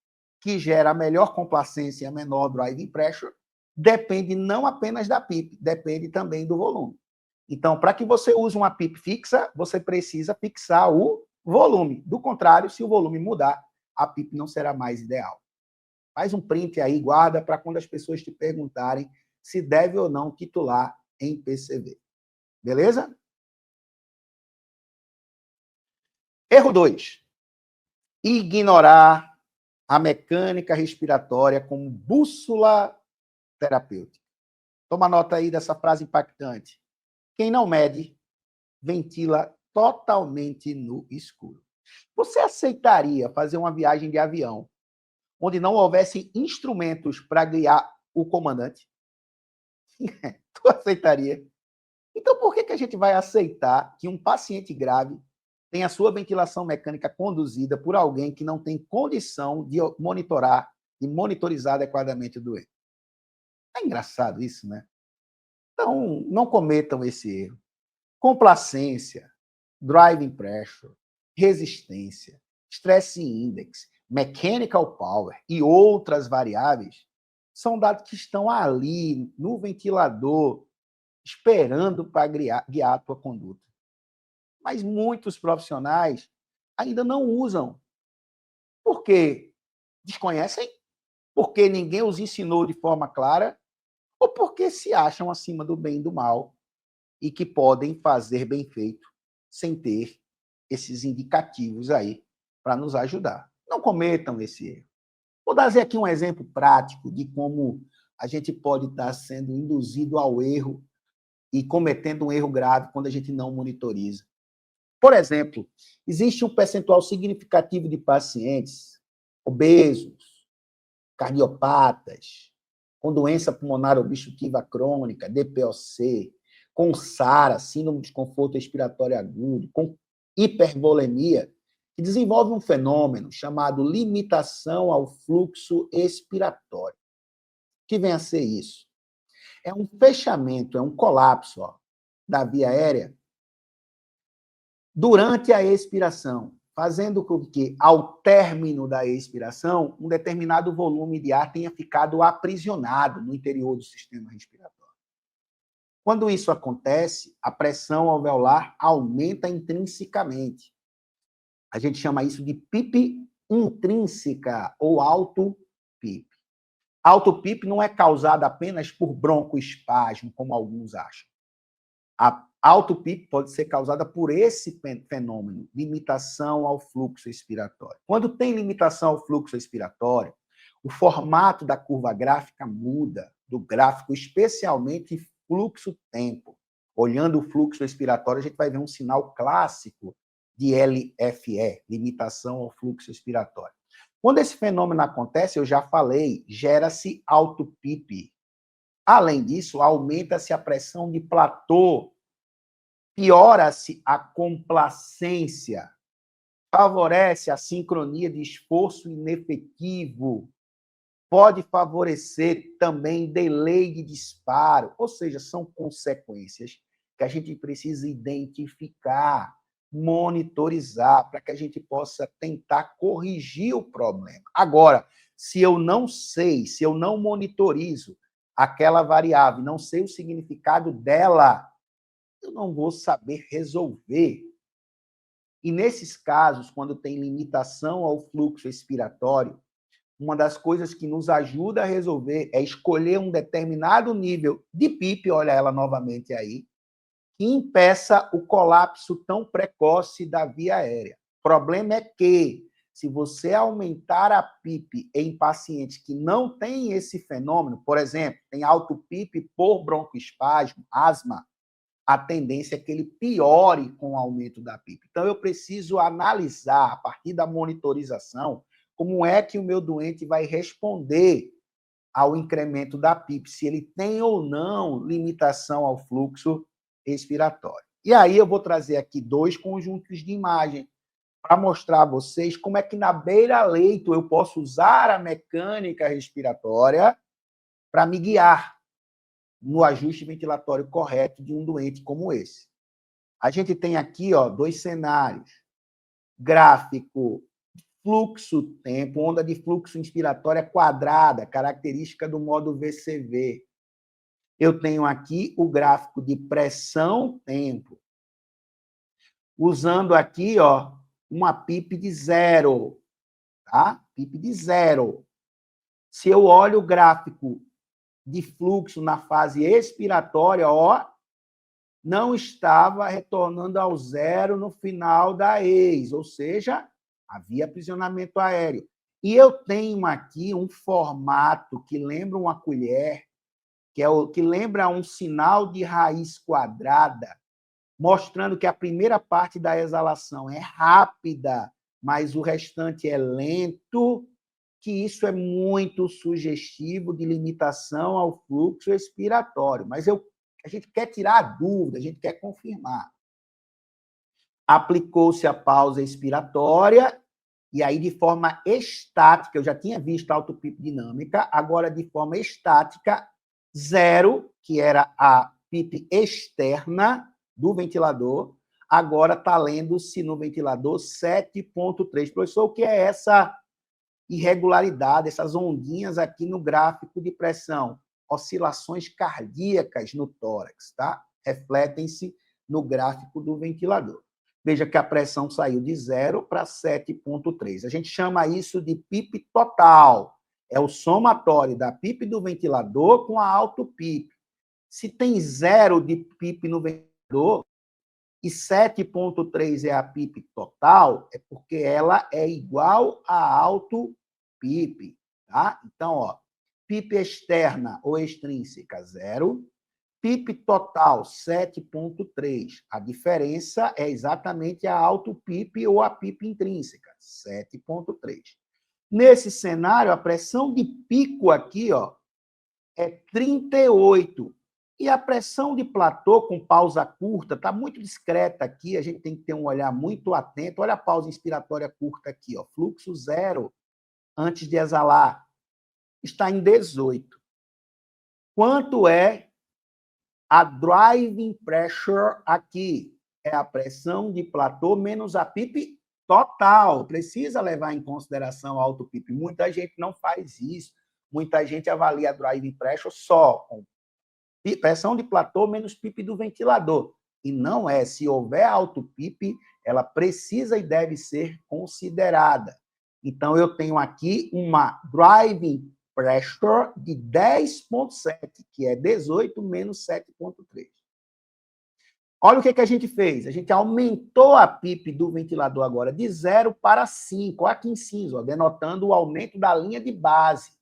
que gera a melhor complacência e a menor driving pressure, depende não apenas da PIP, depende também do volume. Então, para que você use uma PIP fixa, você precisa fixar o volume. Do contrário, se o volume mudar, a PIP não será mais ideal. Faz um print aí, guarda para quando as pessoas te perguntarem se deve ou não titular em PCV. Beleza? Erro 2. Ignorar a mecânica respiratória como bússola terapêutica. Toma nota aí dessa frase impactante. Quem não mede, ventila totalmente no escuro. Você aceitaria fazer uma viagem de avião onde não houvesse instrumentos para guiar o comandante? Tu aceitaria? Então, por que a gente vai aceitar que um paciente grave tenha a sua ventilação mecânica conduzida por alguém que não tem condição de monitorar e monitorizar adequadamente o doente? É engraçado isso, né? Então, não cometam esse erro. Complacência, driving pressure, resistência, stress index, mechanical power e outras variáveis são dados que estão ali no ventilador, esperando para guiar a tua conduta. Mas muitos profissionais ainda não usam. Por quê? Desconhecem? Porque ninguém os ensinou de forma clara? Ou porque se acham acima do bem e do mal e que podem fazer bem feito sem ter esses indicativos aí para nos ajudar? Não cometam esse erro. Vou dar aqui um exemplo prático de como a gente pode estar sendo induzido ao erro e cometendo um erro grave quando a gente não monitoriza. Por exemplo, existe um percentual significativo de pacientes obesos, cardiopatas, com doença pulmonar obstrutiva crônica, DPOC, com SARA, síndrome de desconforto respiratório agudo, com hipervolemia, que desenvolve um fenômeno chamado limitação ao fluxo expiratório. O que vem a ser isso? É um fechamento, é um colapso da via aérea durante a expiração, fazendo com que, ao término da expiração, um determinado volume de ar tenha ficado aprisionado no interior do sistema respiratório. Quando isso acontece, a pressão alveolar aumenta intrinsecamente. A gente chama isso de PIP intrínseca ou alto PIP. Alto PIP não é causado apenas por broncoespasmo, como alguns acham. A alto PIP pode ser causada por esse fenômeno, limitação ao fluxo expiratório. Quando tem limitação ao fluxo expiratório, o formato da curva gráfica muda, do gráfico especialmente fluxo-tempo. Olhando o fluxo expiratório, a gente vai ver um sinal clássico de LFE, limitação ao fluxo expiratório. Quando esse fenômeno acontece, eu já falei, gera-se alto PIP. Além disso, aumenta-se a pressão de platô, piora-se a complacência, favorece a sincronia de esforço inefetivo, pode favorecer também delay de disparo, ou seja, são consequências que a gente precisa identificar, monitorizar, para que a gente possa tentar corrigir o problema. Agora, se eu não sei, se eu não monitorizo aquela variável, não sei o significado dela, eu não vou saber resolver. E nesses casos, quando tem limitação ao fluxo expiratório, uma das coisas que nos ajuda a resolver é escolher um determinado nível de PIP, olha ela novamente aí, que impeça o colapso tão precoce da via aérea. O problema é que, se você aumentar a PIP em pacientes que não têm esse fenômeno, por exemplo, tem alto PIP por broncoespasmo, asma, a tendência é que ele piore com o aumento da PIP. Então, eu preciso analisar, a partir da monitorização, como é que o meu doente vai responder ao incremento da PIP, se ele tem ou não limitação ao fluxo expiratório. E aí eu vou trazer aqui 2 conjuntos de imagem para mostrar a vocês como é que na beira-leito eu posso usar a mecânica respiratória para me guiar no ajuste ventilatório correto de um doente como esse. A gente tem aqui 2 cenários. Gráfico fluxo-tempo, onda de fluxo inspiratória quadrada, característica do modo VCV. Eu tenho aqui o gráfico de pressão-tempo, usando aqui uma PIP de 0, tá? PIP de 0. Se eu olho o gráfico de fluxo na fase expiratória, não estava retornando ao 0 no final da ex, ou seja, havia aprisionamento aéreo. E eu tenho aqui um formato que lembra uma colher, que lembra um sinal de raiz quadrada, mostrando que a primeira parte da exalação é rápida, mas o restante é lento, que isso é muito sugestivo de limitação ao fluxo expiratório. Mas a gente quer tirar a dúvida, a gente quer confirmar. Aplicou-se a pausa expiratória, e aí, de forma estática, eu já tinha visto a autoPIP dinâmica, agora, de forma estática, 0, que era a PIP externa do ventilador, agora está lendo-se no ventilador 7,3. Professor, o que é essa irregularidade, essas ondinhas aqui no gráfico de pressão? Oscilações cardíacas no tórax, tá? Refletem-se no gráfico do ventilador. Veja que a pressão saiu de 0 para 7,3. A gente chama isso de PIP total. É o somatório da PIP do ventilador com a auto-PIP. Se tem 0 de PIP no ventilador e 7,3 é a PIP total, é porque ela é igual a auto-PIP. Tá? Então, PIP externa ou extrínseca, 0. PIP total, 7,3. A diferença é exatamente a auto-PIP ou a PIP intrínseca, 7,3. Nesse cenário, a pressão de pico aqui é 38. E a pressão de platô com pausa curta está muito discreta aqui, a gente tem que ter um olhar muito atento. Olha a pausa inspiratória curta aqui, ó, fluxo zero antes de exalar, está em 18. Quanto é a driving pressure aqui? É a pressão de platô menos a PIP total. Precisa levar em consideração o alto PIP. Muita gente não faz isso. Muita gente avalia a driving pressure só com pressão de platô menos PIP do ventilador. E não é. Se houver alto PIP, ela precisa e deve ser considerada. Então, eu tenho aqui uma driving pressure de 10,7, que é 18 menos 7,3. Olha o que a gente fez. A gente aumentou a PIP do ventilador agora de 0 para 5. Olha aqui em cinza, ó, denotando o aumento da linha de base.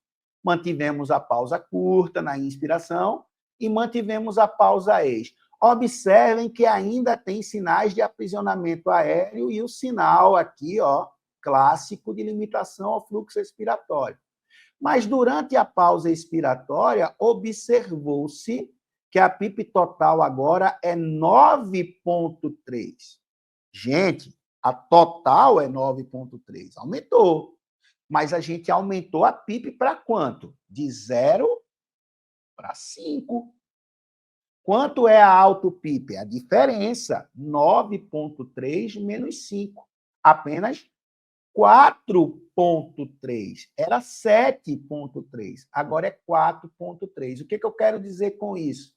Mantivemos a pausa curta na inspiração e mantivemos a pausa ex. Observem que ainda tem sinais de aprisionamento aéreo e o sinal aqui, ó, clássico de limitação ao fluxo expiratório. Mas durante a pausa expiratória, observou-se que a PIP total agora é 9,3. Gente, a total é 9,3. Aumentou. Mas a gente aumentou a PIP para quanto? De 0 para 5. Quanto é a alto PIP? A diferença, 9,3 menos 5. Apenas 4,3. Era 7,3. Agora é 4,3. O que eu quero dizer com isso?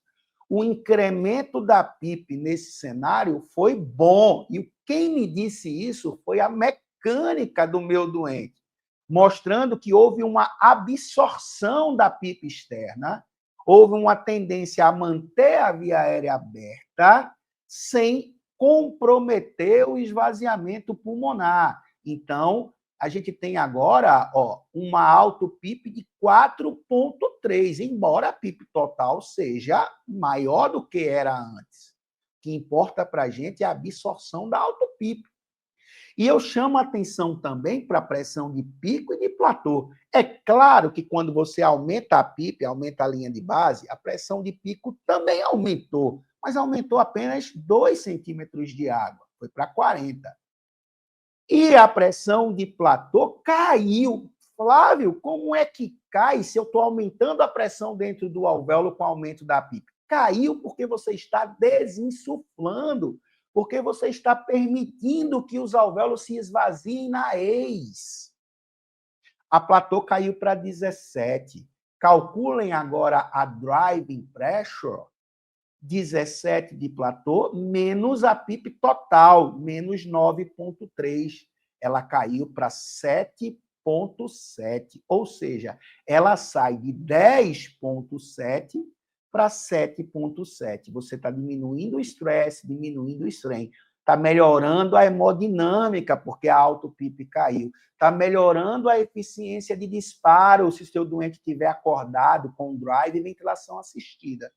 O incremento da PIP nesse cenário foi bom. E quem me disse isso foi a mecânica do meu doente, mostrando que houve uma absorção da PIP externa, houve uma tendência a manter a via aérea aberta sem comprometer o esvaziamento pulmonar. Então, a gente tem agora, ó, uma alto PIP de 4,3, embora a PIP total seja maior do que era antes. O que importa para a gente é a absorção da alto PIP. E eu chamo a atenção também para a pressão de pico e de platô. É claro que quando você aumenta a PIP, aumenta a linha de base, a pressão de pico também aumentou, mas aumentou apenas 2 centímetros de água, foi para 40. E a pressão de platô caiu. Flávio, como é que cai se eu estou aumentando a pressão dentro do alvéolo com o aumento da PIP? Caiu porque você está desinsuflando, porque você está permitindo que os alvéolos se esvaziem na ex. A platô caiu para 17. Calculem agora a driving pressure, 17 de platô, menos a PIP total, menos 9,3. Ela caiu para 7,7. Ou seja, ela sai de 10,7 para 7,7. Você está diminuindo o estresse, diminuindo o strain. Está melhorando a hemodinâmica, porque a auto-PIP caiu. Está melhorando a eficiência de disparo, se o seu doente estiver acordado com drive e ventilação assistida.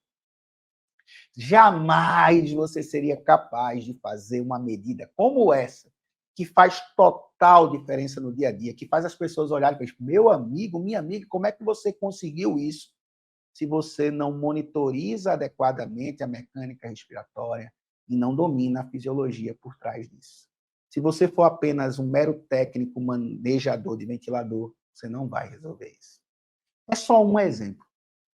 Jamais você seria capaz de fazer uma medida como essa, que faz total diferença no dia a dia, que faz as pessoas olharem e falarem, meu amigo, minha amiga, como é que você conseguiu isso? Se você não monitoriza adequadamente a mecânica respiratória e não domina a fisiologia por trás disso. Se você for apenas um mero técnico manejador de ventilador, você não vai resolver isso. É só um exemplo,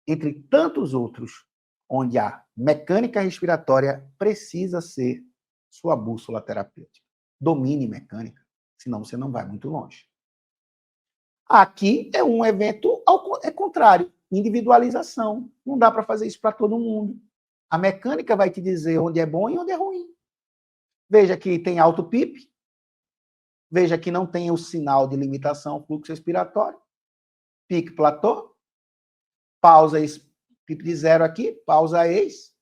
entre tantos outros, onde a mecânica respiratória precisa ser sua bússola terapêutica. Domine mecânica, senão você não vai muito longe. Aqui é um evento contrário, individualização. Não dá para fazer isso para todo mundo. A mecânica vai te dizer onde é bom e onde é ruim. Veja que tem alto PIP, veja que não tem o sinal de limitação ao fluxo respiratório, pique platô, pausa PIP de 0 aqui, pausa ex,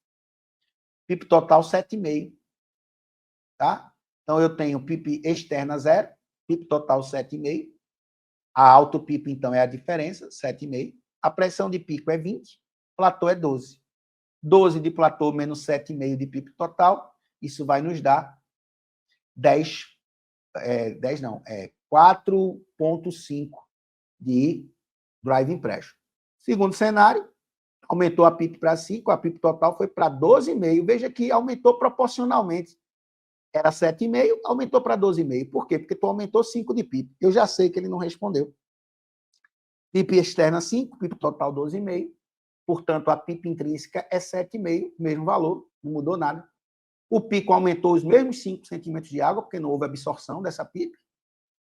PIP total 7,5. Tá? Então, eu tenho PIP externa 0, PIP total 7,5. A alto PIP, então, é a diferença, 7,5. A pressão de pico é 20, platô é 12. 12 de platô menos 7,5 de PIP total, isso vai nos dar 4,5 de driving pressure. Segundo cenário, Aumentou a PIP para 5, a PIP total foi para 12,5. Veja que aumentou proporcionalmente. Era 7,5, aumentou para 12,5. Por quê? Porque tu aumentou 5 de PIP. Eu já sei que ele não respondeu. PIP externa 5, PIP total 12,5. Portanto, a PIP intrínseca é 7,5, mesmo valor, não mudou nada. O pico aumentou os mesmos 5 centímetros de água, porque não houve absorção dessa PIP.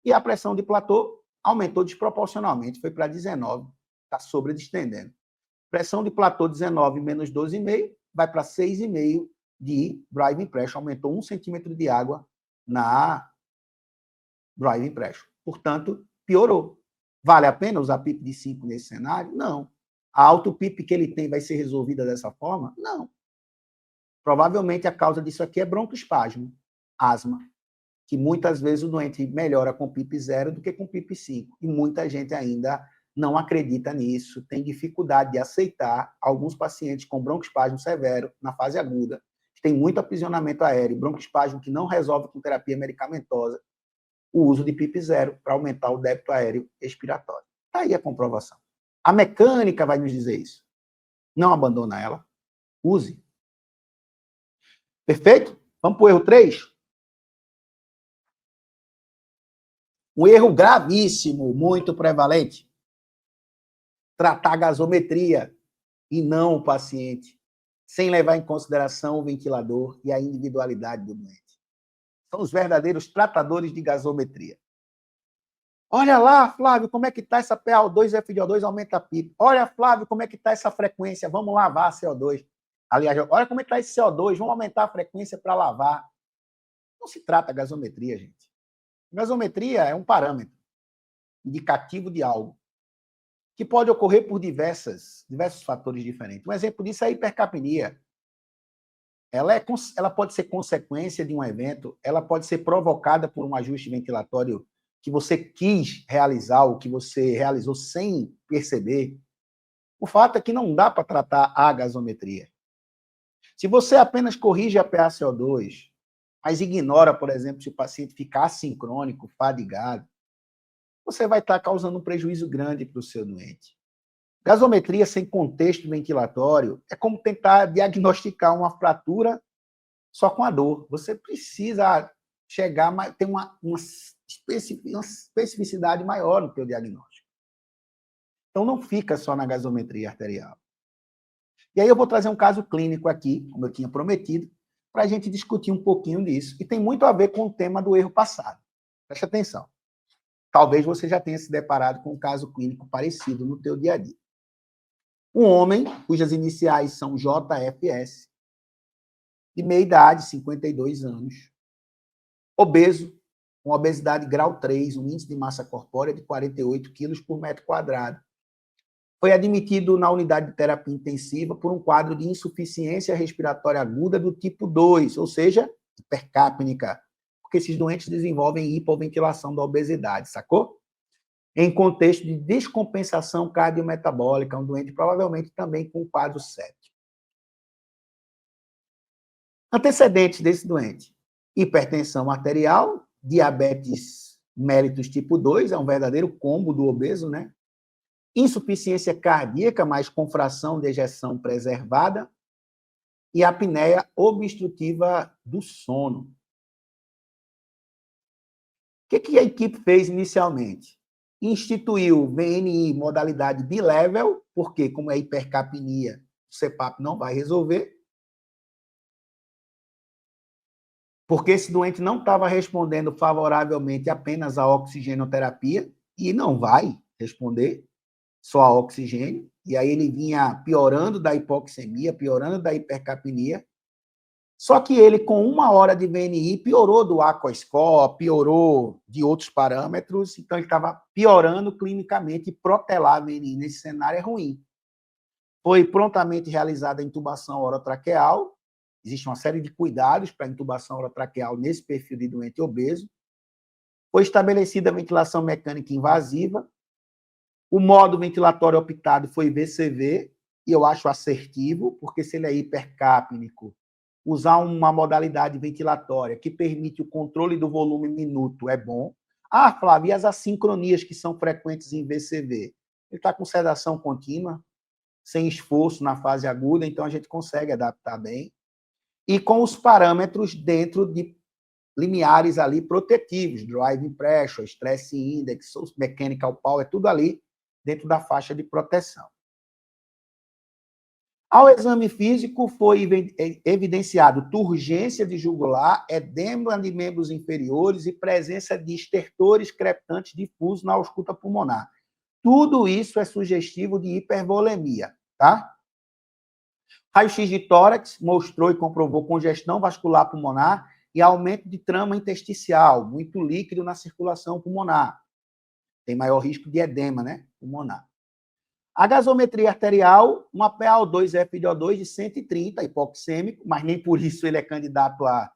E a pressão de platô aumentou desproporcionalmente, foi para 19, está sobredestendendo. Pressão de platô 19 menos 12,5 vai para 6,5 de driving pressure, aumentou 1 centímetro de água na driving pressure. Portanto, piorou. Vale a pena usar PIP de 5 nesse cenário? Não. A auto-PIP que ele tem vai ser resolvida dessa forma? Não. Provavelmente a causa disso aqui é broncoespasmo, asma, que muitas vezes o doente melhora com PIP 0 do que com PIP 5. E muita gente ainda não acredita nisso, tem dificuldade de aceitar alguns pacientes com broncoespasmo severo na fase aguda, que tem muito aprisionamento aéreo, broncoespasmo que não resolve com terapia medicamentosa, o uso de PIP 0 para aumentar o débito aéreo expiratório. Está aí a comprovação. A mecânica vai nos dizer isso. Não abandona ela, use. Perfeito? Vamos para o erro 3? Um erro gravíssimo, muito prevalente. Tratar a gasometria e não o paciente, sem levar em consideração o ventilador e a individualidade do doente. São os verdadeiros tratadores de gasometria. Olha lá, Flávio, como é que está essa PaO2 e FiO2 aumenta a PIP. Olha, Flávio, como é que está essa frequência, vamos lavar a CO2. Aliás, olha como é que está esse CO2, vamos aumentar a frequência para lavar. Não se trata gasometria, gente. Gasometria é um parâmetro indicativo de algo que pode ocorrer por diversos fatores diferentes. Um exemplo disso é a hipercapnia. Ela pode ser consequência de um evento, ela pode ser provocada por um ajuste ventilatório que você quis realizar, ou que você realizou sem perceber. O fato é que não dá para tratar a gasometria. Se você apenas corrige a PaCO2, mas ignora, por exemplo, se o paciente ficar assincrônico, fadigado, você vai estar causando um prejuízo grande para o seu doente. Gasometria sem contexto ventilatório é como tentar diagnosticar uma fratura só com a dor. Você precisa chegar, ter uma especificidade maior no seu diagnóstico. Então, não fica só na gasometria arterial. E aí eu vou trazer um caso clínico aqui, como eu tinha prometido, para a gente discutir um pouquinho disso. E tem muito a ver com o tema do erro passado. Preste atenção. Talvez você já tenha se deparado com um caso clínico parecido no teu dia a dia. Um homem, cujas iniciais são JFS, de meia idade, 52 anos, obeso, com obesidade grau 3, um índice de massa corpórea de 48 quilos por metro quadrado. Foi admitido na unidade de terapia intensiva por um quadro de insuficiência respiratória aguda do tipo 2, ou seja, hipercapnia, porque esses doentes desenvolvem hipoventilação da obesidade, sacou? Em contexto de descompensação cardiometabólica, um doente provavelmente também com quadro séptico. Antecedentes desse doente: hipertensão arterial, diabetes mellitus tipo 2, é um verdadeiro combo do obeso, né? Insuficiência cardíaca, mas com fração de ejeção preservada, e apneia obstrutiva do sono. O que a equipe fez inicialmente? Instituiu VNI modalidade bilevel, porque, como é hipercapnia, o CPAP não vai resolver, porque esse doente não estava respondendo favoravelmente apenas à oxigenoterapia, e não vai responder só a oxigênio, e aí ele vinha piorando da hipoxemia, piorando da hipercapnia, só que ele, com 1 hora de VNI, piorou do aquascore, piorou de outros parâmetros, então ele estava piorando clinicamente, e protelar a VNI nesse cenário é ruim. Foi prontamente realizada a intubação orotraqueal, existe uma série de cuidados para a intubação orotraqueal nesse perfil de doente obeso. Foi estabelecida a ventilação mecânica invasiva, o modo ventilatório optado foi VCV, e eu acho assertivo, porque se ele é hipercápnico, usar uma modalidade ventilatória que permite o controle do volume minuto é bom. Ah, Flávio, e as assincronias que são frequentes em VCV? Ele está com sedação contínua, sem esforço na fase aguda, então a gente consegue adaptar bem. E com os parâmetros dentro de limiares ali protetivos, driving pressure, stress index, mechanical power, tudo ali dentro da faixa de proteção. Ao exame físico, foi evidenciado turgência de jugular, edema de membros inferiores e presença de estertores crepitantes difusos na ausculta pulmonar. Tudo isso é sugestivo de hipervolemia, tá? Raio-X de tórax mostrou e comprovou congestão vascular pulmonar e aumento de trama intersticial, muito líquido na circulação pulmonar. Tem maior risco de edema, né, pulmonar. A gasometria arterial, uma PaO2-FiO2 de 130, hipoxêmico, mas nem por isso ele é candidato a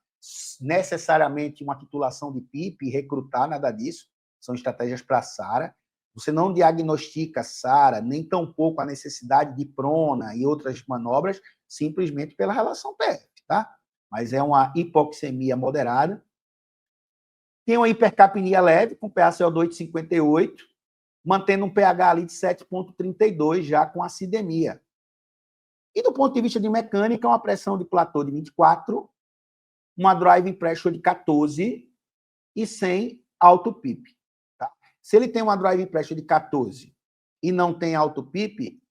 necessariamente uma titulação de PIP e recrutar, nada disso. São estratégias para SARA. Você não diagnostica SARA, nem tampouco a necessidade de prona e outras manobras, simplesmente pela relação PF, tá? Mas é uma hipoxemia moderada. Tem uma hipercapnia leve, com PaCO2 de 58, mantendo um pH ali de 7,32, já com acidemia. E do ponto de vista de mecânica, uma pressão de platô de 24, uma driving pressure de 14 e sem alto PIP. Tá? Se ele tem uma driving pressure de 14 e não tem alto PIP,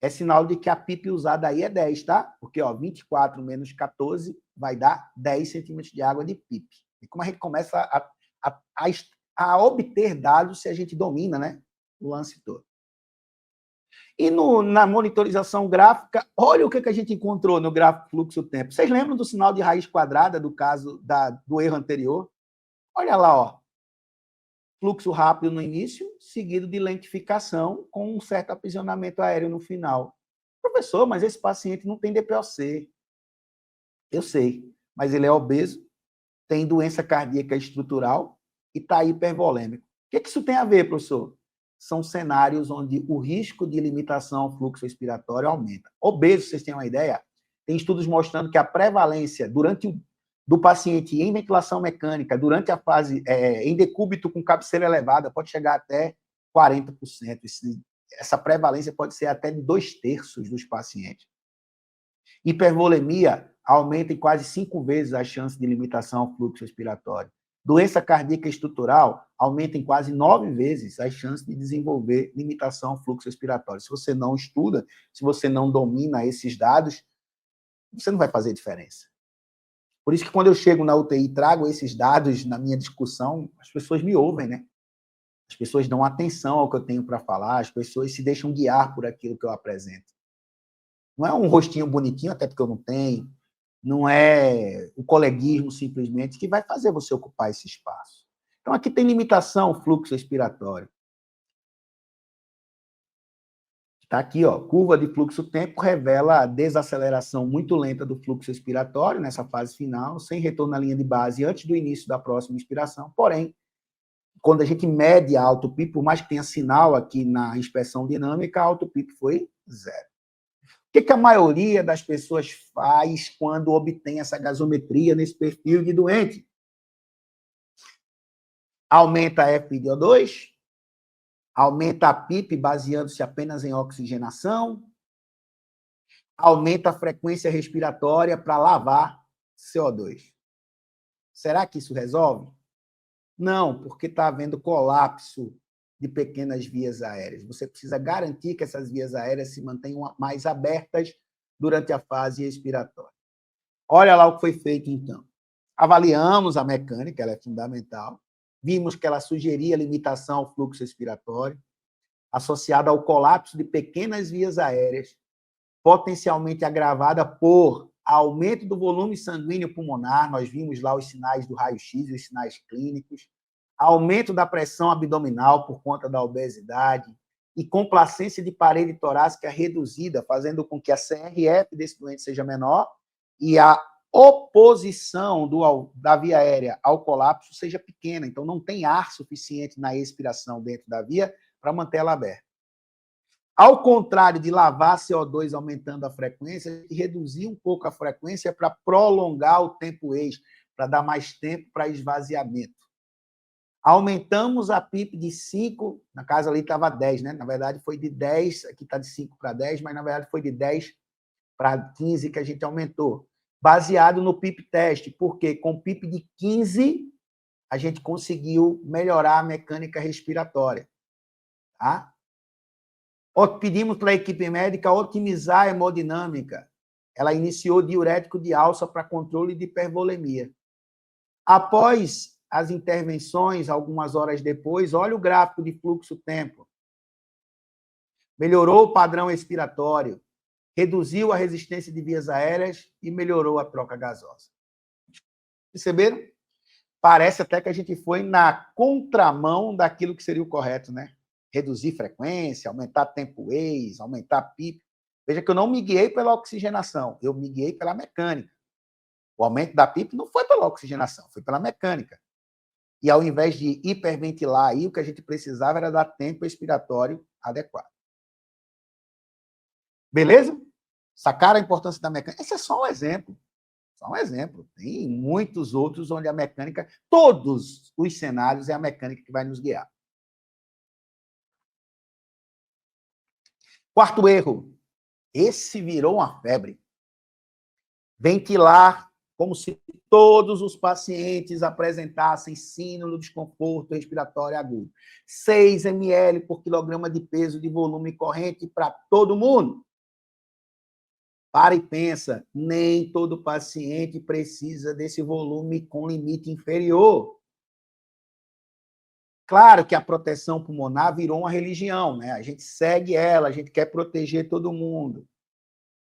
é sinal de que a PIP usada aí é 10, tá? Porque, ó, 24 menos 14 vai dar 10 centímetros de água de PIP. E como a gente começa a obter dados se a gente domina, né, o lance todo. E na monitorização gráfica, olha o que a gente encontrou no gráfico fluxo-tempo. Vocês lembram do sinal de raiz quadrada do caso do erro anterior? Olha lá, ó. Fluxo rápido no início, seguido de lentificação, com um certo aprisionamento aéreo no final. Professor, mas esse paciente não tem DPOC. Eu sei, mas ele é obeso, tem doença cardíaca estrutural e está hipervolêmico. O que isso tem a ver, professor? São cenários onde o risco de limitação ao fluxo respiratório aumenta. Obeso, vocês têm uma ideia? Tem estudos mostrando que a prevalência do paciente em ventilação mecânica, durante a fase em decúbito com cabeceira elevada, pode chegar até 40%. Essa prevalência pode ser até de 2/3 dos pacientes. Hipervolemia aumenta em quase 5 vezes a chance de limitação ao fluxo respiratório. Doença cardíaca estrutural aumenta em quase 9 vezes as chances de desenvolver limitação ao fluxo respiratório. Se você não estuda, se você não domina esses dados, você não vai fazer diferença. Por isso que quando eu chego na UTI e trago esses dados na minha discussão, as pessoas me ouvem, né? As pessoas dão atenção ao que eu tenho para falar, as pessoas se deixam guiar por aquilo que eu apresento. Não é um rostinho bonitinho, até porque eu não tenho, não é o coleguismo simplesmente que vai fazer você ocupar esse espaço. Então, aqui tem limitação ao fluxo respiratório. Está aqui, ó, curva de fluxo-tempo revela a desaceleração muito lenta do fluxo respiratório nessa fase final, sem retorno à linha de base antes do início da próxima inspiração. Porém, quando a gente mede a auto-PIP, por mais que tenha sinal aqui na inspeção dinâmica, a auto-PIP foi 0. O que a maioria das pessoas faz quando obtém essa gasometria nesse perfil de doente? Aumenta a FiO2, aumenta a PIP baseando-se apenas em oxigenação, aumenta a frequência respiratória para lavar CO2. Será que isso resolve? Não, porque está havendo colapso de pequenas vias aéreas. Você precisa garantir que essas vias aéreas se mantenham mais abertas durante a fase respiratória. Olha lá o que foi feito, então. Avaliamos a mecânica, ela é fundamental. Vimos que ela sugeria limitação ao fluxo respiratório, associada ao colapso de pequenas vias aéreas, potencialmente agravada por aumento do volume sanguíneo pulmonar. Nós vimos lá os sinais do raio-x, os sinais clínicos, aumento da pressão abdominal por conta da obesidade e complacência de parede torácica reduzida, fazendo com que a CRF desse doente seja menor e a oposição da via aérea ao colapso seja pequena. Então, não tem ar suficiente na expiração dentro da via para manter ela aberta. Ao contrário de lavar CO2 aumentando a frequência, reduzir um pouco a frequência para prolongar o tempo ex, para dar mais tempo para esvaziamento. Aumentamos a PIP de 5, na casa ali estava 10, né? Na verdade, foi de 10, aqui está de 5 para 10, mas na verdade foi de 10 para 15 que a gente aumentou. Baseado no PIP teste, porque com PIP de 15, a gente conseguiu melhorar a mecânica respiratória. Tá? Pedimos para a equipe médica otimizar a hemodinâmica. Ela iniciou diurético de alça para controle de hipervolemia. Após as intervenções, algumas horas depois, olha o gráfico de fluxo-tempo. Melhorou o padrão respiratório, reduziu a resistência de vias aéreas e melhorou a troca gasosa. Perceberam? Parece até que a gente foi na contramão daquilo que seria o correto, né? Reduzir frequência, aumentar tempo Waze, aumentar PIP. Veja que eu não me guiei pela oxigenação, eu me guiei pela mecânica. O aumento da PIP não foi pela oxigenação, foi pela mecânica. E ao invés de hiperventilar aí, o que a gente precisava era dar tempo expiratório adequado. Beleza? Sacaram a importância da mecânica? Esse é só um exemplo. Só um exemplo. Tem muitos outros onde a mecânica, todos os cenários, é a mecânica que vai nos guiar. Quarto erro. Esse virou uma febre. Ventilar como se todos os pacientes apresentassem síndrome do desconforto respiratório agudo. 6 ml por quilograma de peso de volume corrente para todo mundo. Para e pensa, nem todo paciente precisa desse volume com limite inferior. Claro que a proteção pulmonar virou uma religião, né? A gente segue ela, a gente quer proteger todo mundo.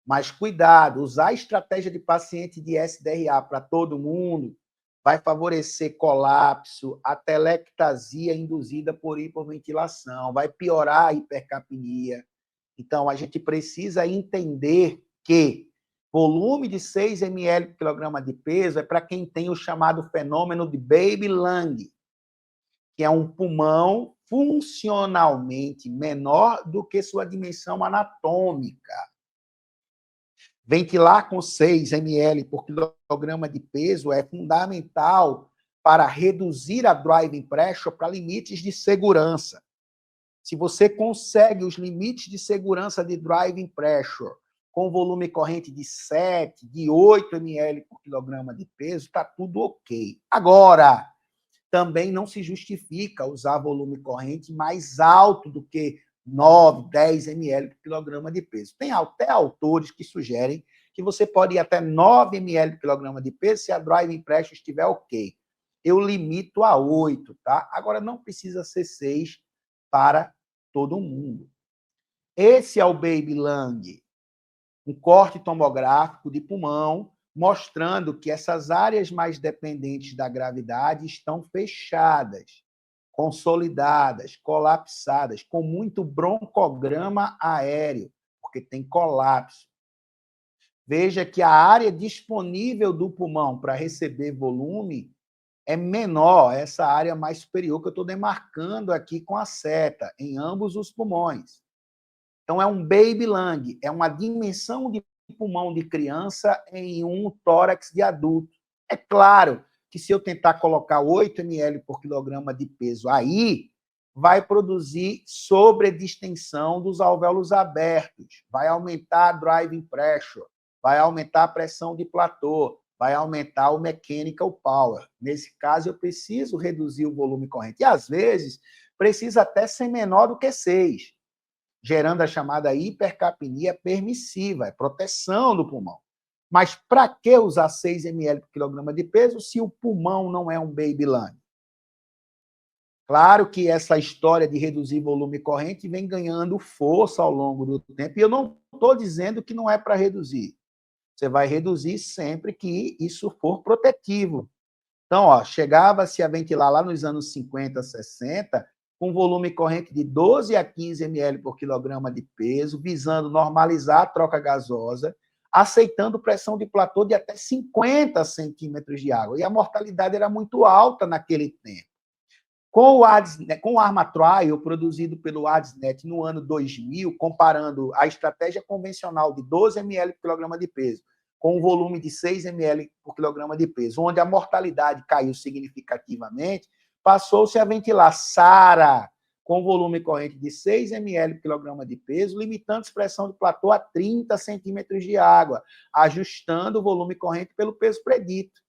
Mas cuidado, usar a estratégia de paciente de SDRA para todo mundo vai favorecer colapso, atelectasia induzida por hipoventilação, vai piorar a hipercapnia. Então, a gente precisa entender que volume de 6 ml por quilograma de peso é para quem tem o chamado fenômeno de baby lung, que é um pulmão funcionalmente menor do que sua dimensão anatômica. Ventilar com 6 ml por quilograma de peso é fundamental para reduzir a driving pressure para limites de segurança. Se você consegue os limites de segurança de driving pressure com volume corrente de 7, de 8 ml por quilograma de peso, está tudo ok. Agora, também não se justifica usar volume corrente mais alto do que 9, 10 ml por quilograma de peso. Tem até autores que sugerem que você pode ir até 9 ml por quilograma de peso se a driving pressure estiver ok. Eu limito a 8, tá? Agora, não precisa ser 6 para todo mundo. Esse é o Baby Lung, um corte tomográfico de pulmão, mostrando que essas áreas mais dependentes da gravidade estão fechadas, consolidadas, colapsadas, com muito broncograma aéreo, porque tem colapso. Veja que a área disponível do pulmão para receber volume é menor, essa área mais superior que eu estou demarcando aqui com a seta, em ambos os pulmões. Então, é um baby lung, é uma dimensão de pulmão de criança em um tórax de adulto. É claro que se eu tentar colocar 8 ml por quilograma de peso aí, vai produzir sobredistensão dos alvéolos abertos, vai aumentar a driving pressure, vai aumentar a pressão de platô, vai aumentar o mechanical power. Nesse caso, eu preciso reduzir o volume corrente. E, às vezes, precisa até ser menor do que 6, gerando a chamada hipercapnia permissiva, é proteção do pulmão. Mas para que usar 6 ml por quilograma de peso se o pulmão não é um baby lung? Claro que essa história de reduzir volume corrente vem ganhando força ao longo do tempo, e eu não estou dizendo que não é para reduzir. Você vai reduzir sempre que isso for protetivo. Então, chegava-se a ventilar lá nos anos 50, 60, com volume corrente de 12 a 15 ml por quilograma de peso, visando normalizar a troca gasosa, aceitando pressão de platô de até 50 centímetros de água. E a mortalidade era muito alta naquele tempo. Com o Armatrial, produzido pelo ADSNet no ano 2000, comparando a estratégia convencional de 12 ml por quilograma de peso com um volume de 6 ml por quilograma de peso, onde a mortalidade caiu significativamente, passou-se a ventilar SARA com volume corrente de 6 ml por quilograma de peso, limitando a expressão do platô a 30 centímetros de água, ajustando o volume corrente pelo peso predito.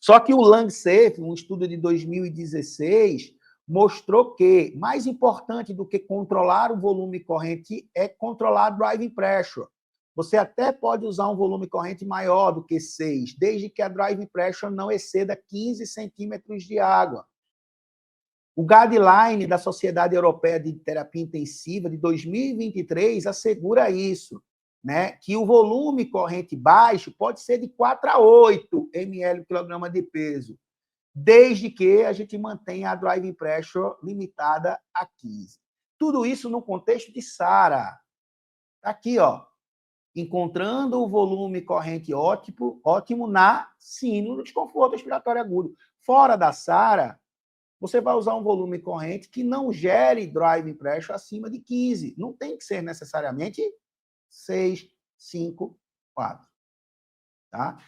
Só que o Lancet, um estudo de 2016, mostrou que mais importante do que controlar o volume corrente é controlar a driving pressure. Você até pode usar um volume corrente maior do que 6, desde que a driving pressure não exceda 15 centímetros de água. O guideline da Sociedade Europeia de Terapia Intensiva de 2023 assegura isso, né? Que o volume corrente baixo pode ser de 4 a 8 ml por quilograma de peso, desde que a gente mantenha a driving pressure limitada a 15. Tudo isso no contexto de SARA. Está aqui, ó, encontrando o volume corrente ótimo na síndrome do desconforto respiratório agudo. Fora da SARA, você vai usar um volume corrente que não gere driving pressure acima de 15. Não tem que ser necessariamente 6, 5, 4. Tá?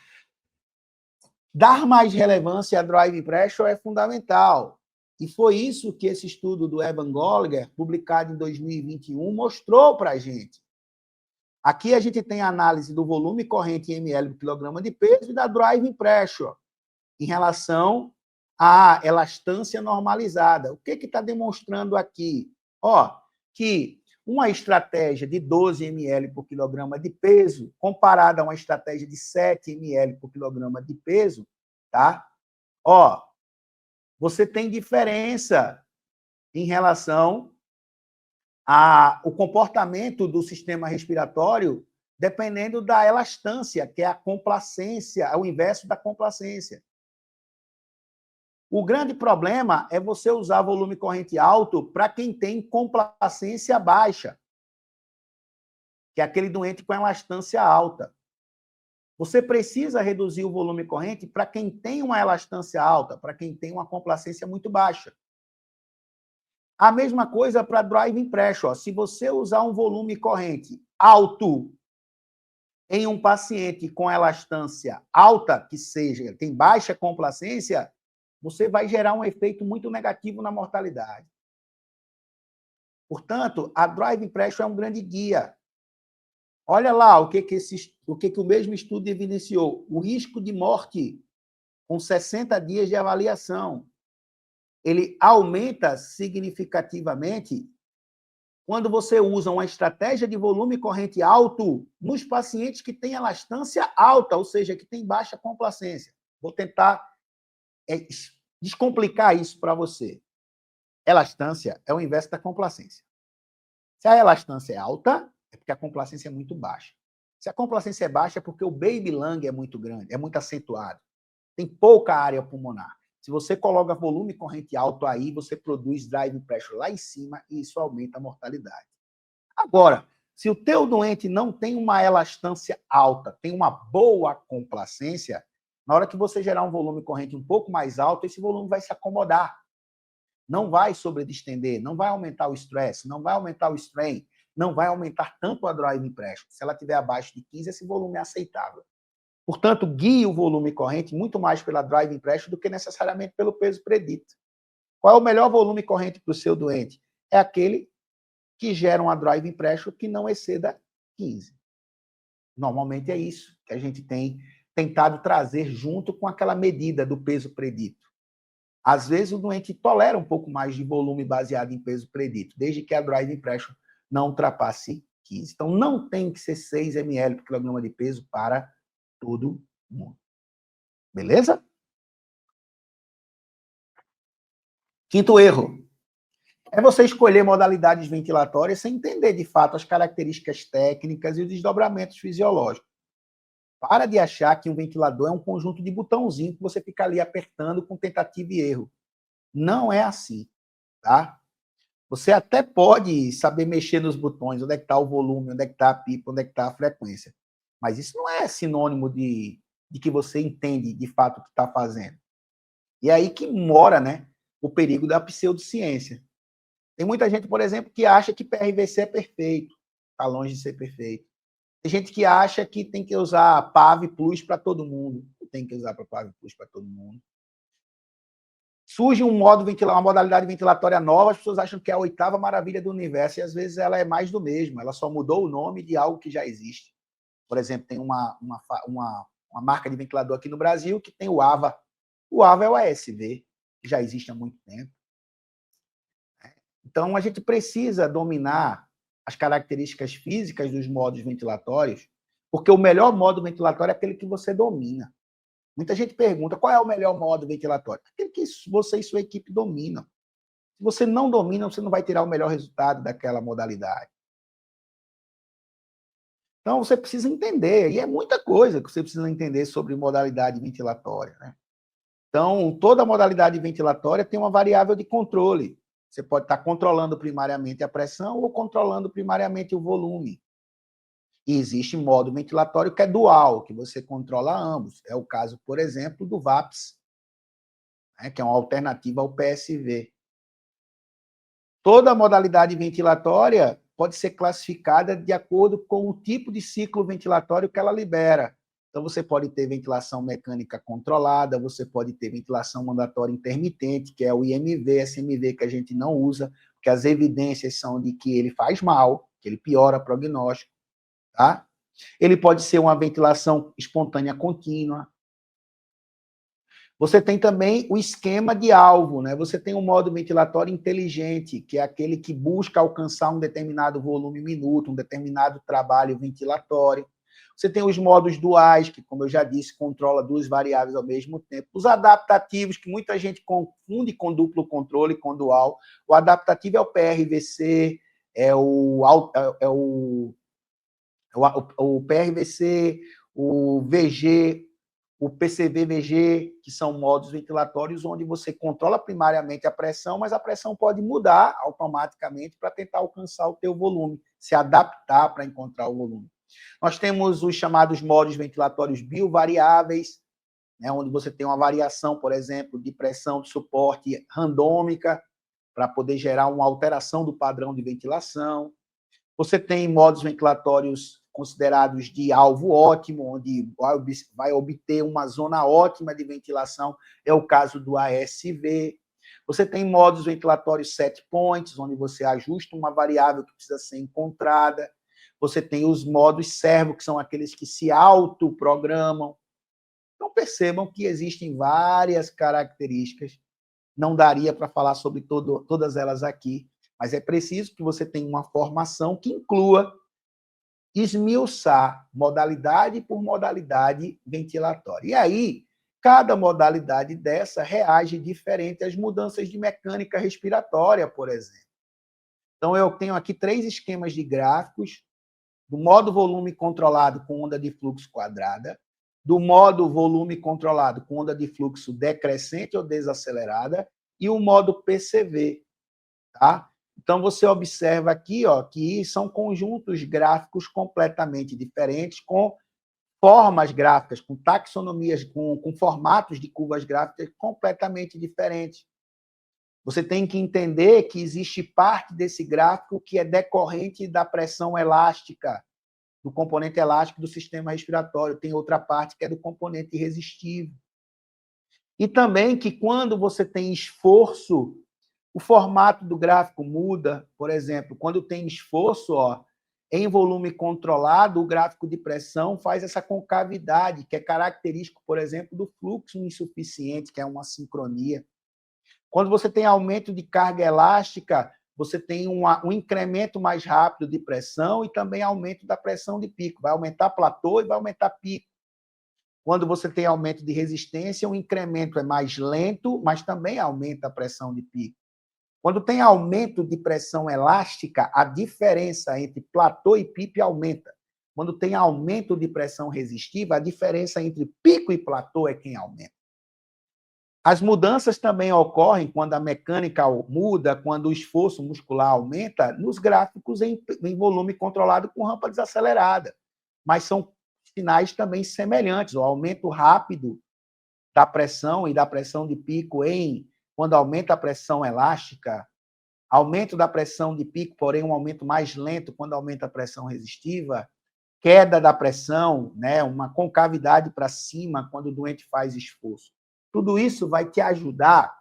Dar mais relevância à driving pressure é fundamental. E foi isso que esse estudo do Evan Gallagher, publicado em 2021, mostrou para a gente. Aqui a gente tem a análise do volume corrente em ml por quilograma de peso e da driving pressure em relação à elastância normalizada. O que está demonstrando aqui? Que uma estratégia de 12 ml por quilograma de peso, comparada a uma estratégia de 7 ml por quilograma de peso, tá? Você tem diferença em relação ao comportamento do sistema respiratório dependendo da elastância, que é a complacência, é o inverso da complacência. O grande problema é você usar volume corrente alto para quem tem complacência baixa, que é aquele doente com elastância alta. Você precisa reduzir o volume corrente para quem tem uma elastância alta, para quem tem uma complacência muito baixa. A mesma coisa para driving pressure. Se você usar um volume corrente alto em um paciente com elastância alta, que seja, tem baixa complacência, você vai gerar um efeito muito negativo na mortalidade. Portanto, a driving pressure é um grande guia. Olha lá o que o mesmo estudo evidenciou. O risco de morte com 60 dias de avaliação, ele aumenta significativamente quando você usa uma estratégia de volume corrente alto nos pacientes que têm elastância alta, ou seja, que têm baixa complacência. Vou tentar descomplicar isso para você. Elastância é o inverso da complacência. Se a elastância é alta, é porque a complacência é muito baixa. Se a complacência é baixa, é porque o baby lung é muito grande, é muito acentuado. Tem pouca área pulmonar. Se você coloca volume corrente alto aí, você produz driving pressure lá em cima e isso aumenta a mortalidade. Agora, se o teu doente não tem uma elastância alta, tem uma boa complacência, na hora que você gerar um volume corrente um pouco mais alto, esse volume vai se acomodar. Não vai sobredistender, não vai aumentar o stress, não vai aumentar o strain, não vai aumentar tanto a driving pressure. Se ela estiver abaixo de 15, esse volume é aceitável. Portanto, guie o volume corrente muito mais pela driving pressure do que necessariamente pelo peso predito. Qual é o melhor volume corrente para o seu doente? É aquele que gera uma driving pressure que não exceda 15. Normalmente é isso que a gente tem tentado trazer junto com aquela medida do peso predito. Às vezes o doente tolera um pouco mais de volume baseado em peso predito, desde que a driving pressure não ultrapasse 15. Então, não tem que ser 6 ml por quilograma de peso para todo mundo. Beleza? Quinto erro é você escolher modalidades ventilatórias sem entender, de fato, as características técnicas e os desdobramentos fisiológicos. Para de achar que um ventilador é um conjunto de botãozinho que você fica ali apertando com tentativa e erro. Não é assim, tá? Você até pode saber mexer nos botões, onde é que está o volume, onde é que está a pipa, onde é que está a frequência. Mas isso não é sinônimo de que você entende, de fato, o que está fazendo. E é aí que mora, né, o perigo da pseudociência. Tem muita gente, por exemplo, que acha que PRVC é perfeito. Está longe de ser perfeito. Tem gente que acha que tem que usar PAV Plus para todo mundo. Não tem que usar PAV Plus para todo mundo. Surge uma modalidade ventilatória nova, as pessoas acham que é a oitava maravilha do universo, e às vezes ela é mais do mesmo, ela só mudou o nome de algo que já existe. Por exemplo, tem uma marca de ventilador aqui no Brasil que tem o AVA. O AVA é o ASV, que já existe há muito tempo. Então, a gente precisa dominar as características físicas dos modos ventilatórios, porque o melhor modo ventilatório é aquele que você domina. Muita gente pergunta qual é o melhor modo ventilatório. Aquele que você e sua equipe dominam. Se você não domina, você não vai tirar o melhor resultado daquela modalidade. Então, você precisa entender, e é muita coisa que você precisa entender sobre modalidade ventilatória, né? Então, toda modalidade ventilatória tem uma variável de controle. Você pode estar controlando primariamente a pressão ou controlando primariamente o volume. E existe modo ventilatório que é dual, que você controla ambos. É o caso, por exemplo, do VAPS, né, que é uma alternativa ao PSV. Toda modalidade ventilatória pode ser classificada de acordo com o tipo de ciclo ventilatório que ela libera. Então, você pode ter ventilação mecânica controlada, você pode ter ventilação mandatória intermitente, que é o IMV, SMV, que a gente não usa, porque as evidências são de que ele faz mal, que ele piora o prognóstico. Tá? Ele pode ser uma ventilação espontânea contínua. Você tem também o esquema de alvo, né? Você tem um modo ventilatório inteligente, que é aquele que busca alcançar um determinado volume minuto, um determinado trabalho ventilatório. Você tem os modos duais, que, como eu já disse, controla duas variáveis ao mesmo tempo. Os adaptativos, que muita gente confunde com duplo controle, com dual. O adaptativo é o PRVC, é o PRVC, o VG, o PCV-VG, que são modos ventilatórios onde você controla primariamente a pressão, mas a pressão pode mudar automaticamente para tentar alcançar o teu volume, se adaptar para encontrar o volume. Nós temos os chamados modos ventilatórios biovariáveis, né, onde você tem uma variação, por exemplo, de pressão de suporte randômica, para poder gerar uma alteração do padrão de ventilação. Você tem modos ventilatórios considerados de alvo ótimo, onde vai obter uma zona ótima de ventilação, é o caso do ASV. Você tem modos ventilatórios set points, onde você ajusta uma variável que precisa ser encontrada. Você tem os modos servo, que são aqueles que se autoprogramam. Então, percebam que existem várias características. Não daria para falar sobre todas elas aqui, mas é preciso que você tenha uma formação que inclua esmiuçar modalidade por modalidade ventilatória. E aí, cada modalidade dessa reage diferente às mudanças de mecânica respiratória, por exemplo. Então, eu tenho aqui 3 esquemas de gráficos do modo volume controlado com onda de fluxo quadrada, do modo volume controlado com onda de fluxo decrescente ou desacelerada e o modo PCV, tá? Então, você observa aqui, ó, que são conjuntos gráficos completamente diferentes, com formas gráficas, com taxonomias, com formatos de curvas gráficas completamente diferentes. Você tem que entender que existe parte desse gráfico que é decorrente da pressão elástica, do componente elástico do sistema respiratório. Tem outra parte que é do componente resistivo. E também que quando você tem esforço, o formato do gráfico muda. Por exemplo, quando tem esforço, ó, em volume controlado, o gráfico de pressão faz essa concavidade, que é característico, por exemplo, do fluxo insuficiente, que é uma sincronia. Quando você tem aumento de carga elástica, você tem um incremento mais rápido de pressão e também aumento da pressão de pico. Vai aumentar platô e vai aumentar pico. Quando você tem aumento de resistência, o incremento é mais lento, mas também aumenta a pressão de pico. Quando tem aumento de pressão elástica, a diferença entre platô e pico aumenta. Quando tem aumento de pressão resistiva, a diferença entre pico e platô é quem aumenta. As mudanças também ocorrem quando a mecânica muda, quando o esforço muscular aumenta, nos gráficos em volume controlado com rampa desacelerada. Mas são sinais também semelhantes. O aumento rápido da pressão e da pressão de pico quando aumenta a pressão elástica, aumento da pressão de pico, porém um aumento mais lento quando aumenta a pressão resistiva, queda da pressão, né, uma concavidade para cima quando o doente faz esforço. Tudo isso vai te ajudar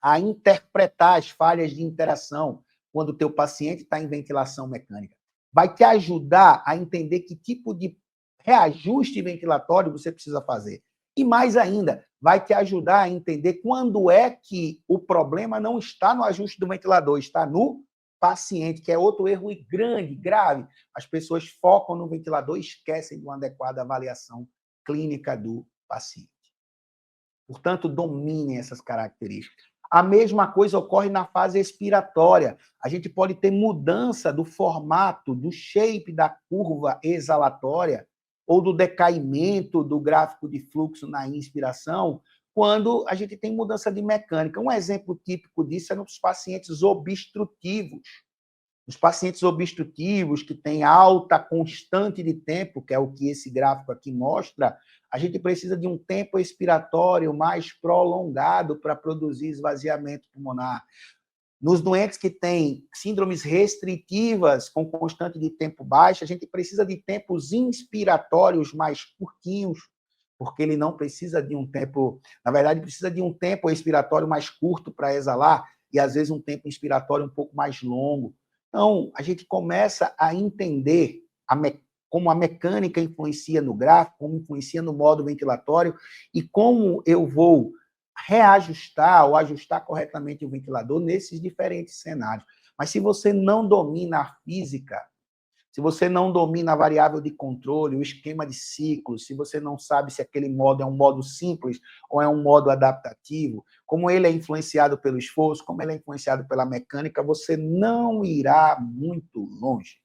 a interpretar as falhas de interação quando o teu paciente está em ventilação mecânica. Vai te ajudar a entender que tipo de reajuste ventilatório você precisa fazer. E mais ainda, vai te ajudar a entender quando é que o problema não está no ajuste do ventilador, está no paciente, que é outro erro grande, grave. As pessoas focam no ventilador e esquecem de uma adequada avaliação clínica do paciente. Portanto, dominem essas características. A mesma coisa ocorre na fase expiratória. A gente pode ter mudança do formato, do shape da curva exalatória ou do decaimento do gráfico de fluxo na inspiração, quando a gente tem mudança de mecânica. Um exemplo típico disso é nos pacientes obstrutivos. Os pacientes obstrutivos que têm alta constante de tempo, que é o que esse gráfico aqui mostra, a gente precisa de um tempo expiratório mais prolongado para produzir esvaziamento pulmonar. Nos doentes que têm síndromes restritivas com constante de tempo baixo, a gente precisa de tempos inspiratórios mais curtinhos, porque ele não precisa de um tempo, na verdade, precisa de um tempo expiratório mais curto para exalar e, às vezes, um tempo inspiratório um pouco mais longo. Então, a gente começa a entender como a mecânica influencia no gráfico, como influencia no modo ventilatório e como eu vou reajustar ou ajustar corretamente o ventilador nesses diferentes cenários. Mas se você não domina a física, se você não domina a variável de controle, o esquema de ciclos, se você não sabe se aquele modo é um modo simples ou é um modo adaptativo, como ele é influenciado pelo esforço, como ele é influenciado pela mecânica, você não irá muito longe.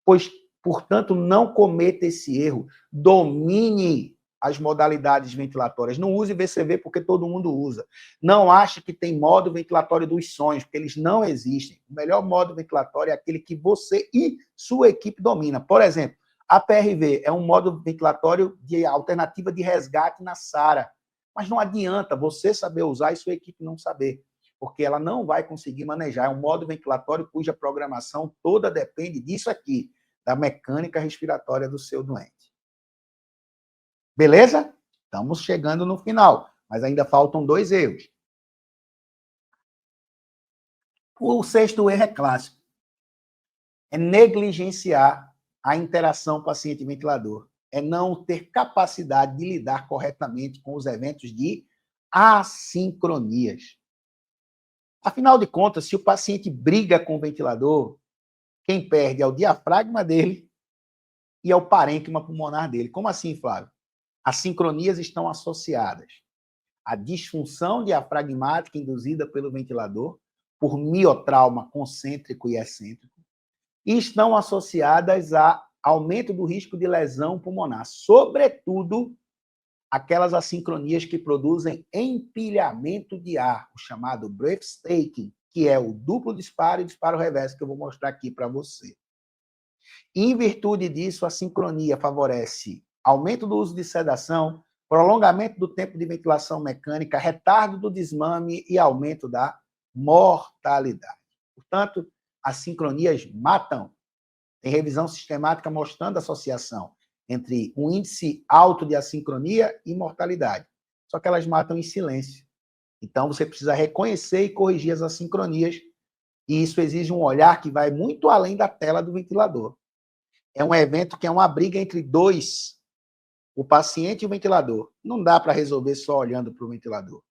Pois, portanto, não cometa esse erro. Domine as modalidades ventilatórias. Não use VCV porque todo mundo usa. Não ache que tem modo ventilatório dos sonhos, porque eles não existem. O melhor modo ventilatório é aquele que você e sua equipe domina. Por exemplo, a PRV é um modo ventilatório de alternativa de resgate na SARA. Mas não adianta você saber usar e sua equipe não saber, porque ela não vai conseguir manejar. É um modo ventilatório cuja programação toda depende disso aqui, da mecânica respiratória do seu doente. Beleza? Estamos chegando no final, mas ainda faltam 2 erros. O 6º erro é clássico. É negligenciar a interação paciente-ventilador. É não ter capacidade de lidar corretamente com os eventos de assincronias. Afinal de contas, se o paciente briga com o ventilador, quem perde é o diafragma dele e é o parênquima pulmonar dele. Como assim, Flávio? As sincronias estão associadas à disfunção diafragmática induzida pelo ventilador por miotrauma concêntrico e excêntrico e estão associadas a aumento do risco de lesão pulmonar, sobretudo aquelas assincronias que produzem empilhamento de ar, o chamado breathtaking, que é o duplo disparo e disparo reverso, que eu vou mostrar aqui para você. Em virtude disso, a sincronia favorece aumento do uso de sedação, prolongamento do tempo de ventilação mecânica, retardo do desmame e aumento da mortalidade. Portanto, as sincronias matam. Tem revisão sistemática mostrando a associação entre um índice alto de assincronia e mortalidade. Só que elas matam em silêncio. Então, você precisa reconhecer e corrigir as assincronias, e isso exige um olhar que vai muito além da tela do ventilador. É um evento que é uma briga entre dois, o paciente e o ventilador. Não dá para resolver só olhando para o ventilador.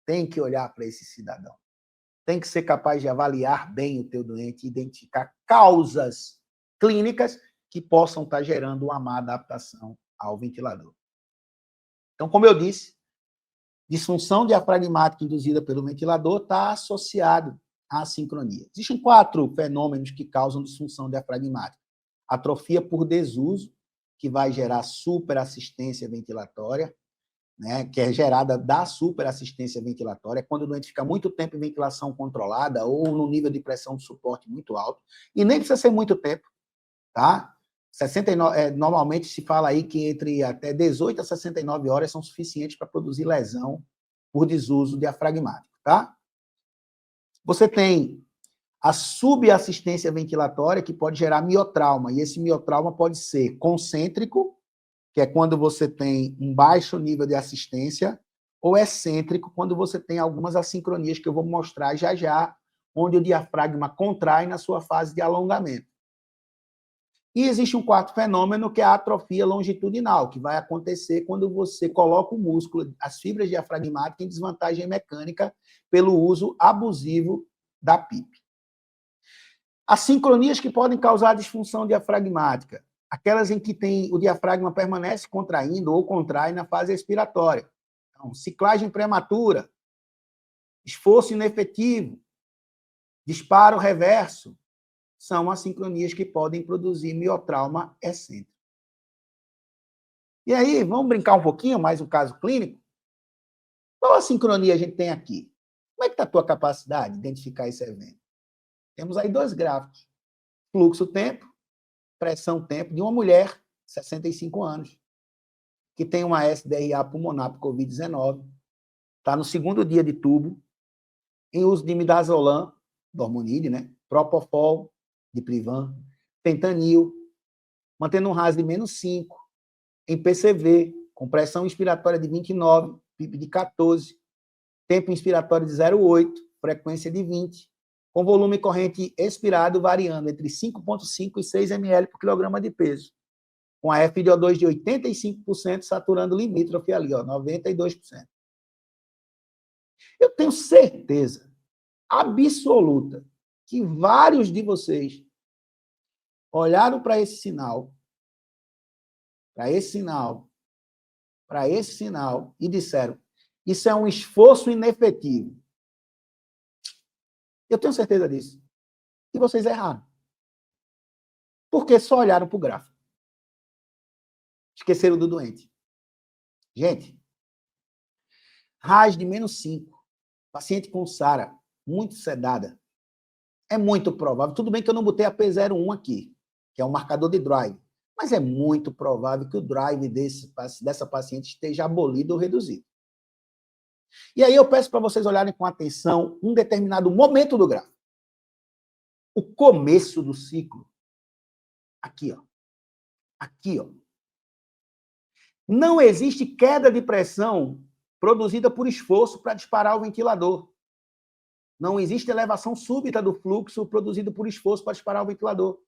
Tem que olhar para esse cidadão. Tem que ser capaz de avaliar bem o teu doente, identificar causas clínicas que possam estar gerando uma má adaptação ao ventilador. Então, como eu disse, disfunção diafragmática induzida pelo ventilador está associado à sincronia. Existem 4 fenômenos que causam disfunção diafragmática. Atrofia por desuso, que vai gerar superassistência ventilatória, né, que é gerada da superassistência ventilatória, quando o doente fica muito tempo em ventilação controlada ou no nível de pressão de suporte muito alto, e nem precisa ser muito tempo, tá? 69, normalmente se fala aí que entre até 18 a 69 horas são suficientes para produzir lesão por desuso diafragmático, tá? Você tem a subassistência ventilatória, que pode gerar miotrauma, e esse miotrauma pode ser concêntrico, que é quando você tem um baixo nível de assistência, ou excêntrico, quando você tem algumas assincronias que eu vou mostrar já já, onde o diafragma contrai na sua fase de alongamento. E existe um quarto fenômeno, que é a atrofia longitudinal, que vai acontecer quando você coloca o músculo, as fibras diafragmáticas, em desvantagem mecânica pelo uso abusivo da PIP. As sincronias que podem causar disfunção diafragmática, aquelas em que o diafragma permanece contraindo ou contrai na fase expiratória. Então, ciclagem prematura, esforço inefetivo, disparo reverso, são assincronias que podem produzir miotrauma excêntrico. E aí, vamos brincar um pouquinho, mais um caso clínico? Qual assincronia a gente tem aqui? Como é que está a tua capacidade de identificar esse evento? Temos aí 2 gráficos. Fluxo-tempo, pressão-tempo, de uma mulher, 65 anos, que tem uma SDRA pulmonar por Covid-19, está no 2º dia de tubo, em uso de midazolam, dormonide, né? Propofol, diprivan, fentanil, mantendo um RAS de -5, em PCV, com pressão inspiratória de 29, PIP de 14, tempo inspiratório de 0,8, frequência de 20, com volume corrente expirado variando entre 5,5 e 6 ml por quilograma de peso, com a FiO2 de 85%, saturando o limítrofe ali, 92%. Eu tenho certeza absoluta que vários de vocês olharam para esse sinal, e disseram: isso é um esforço inefetivo. Eu tenho certeza disso. E vocês erraram. Porque só olharam para o gráfico. Esqueceram do doente. Gente, RAS de -5, paciente com SARA, muito sedada, é muito provável. Tudo bem que eu não botei a P01 aqui, que é um marcador de drive, mas é muito provável que o drive dessa paciente esteja abolido ou reduzido. E aí eu peço para vocês olharem com atenção um determinado momento do gráfico. O começo do ciclo. Aqui, ó. Aqui, ó. Não existe queda de pressão produzida por esforço para disparar o ventilador. Não existe elevação súbita do fluxo produzido por esforço para disparar o ventilador.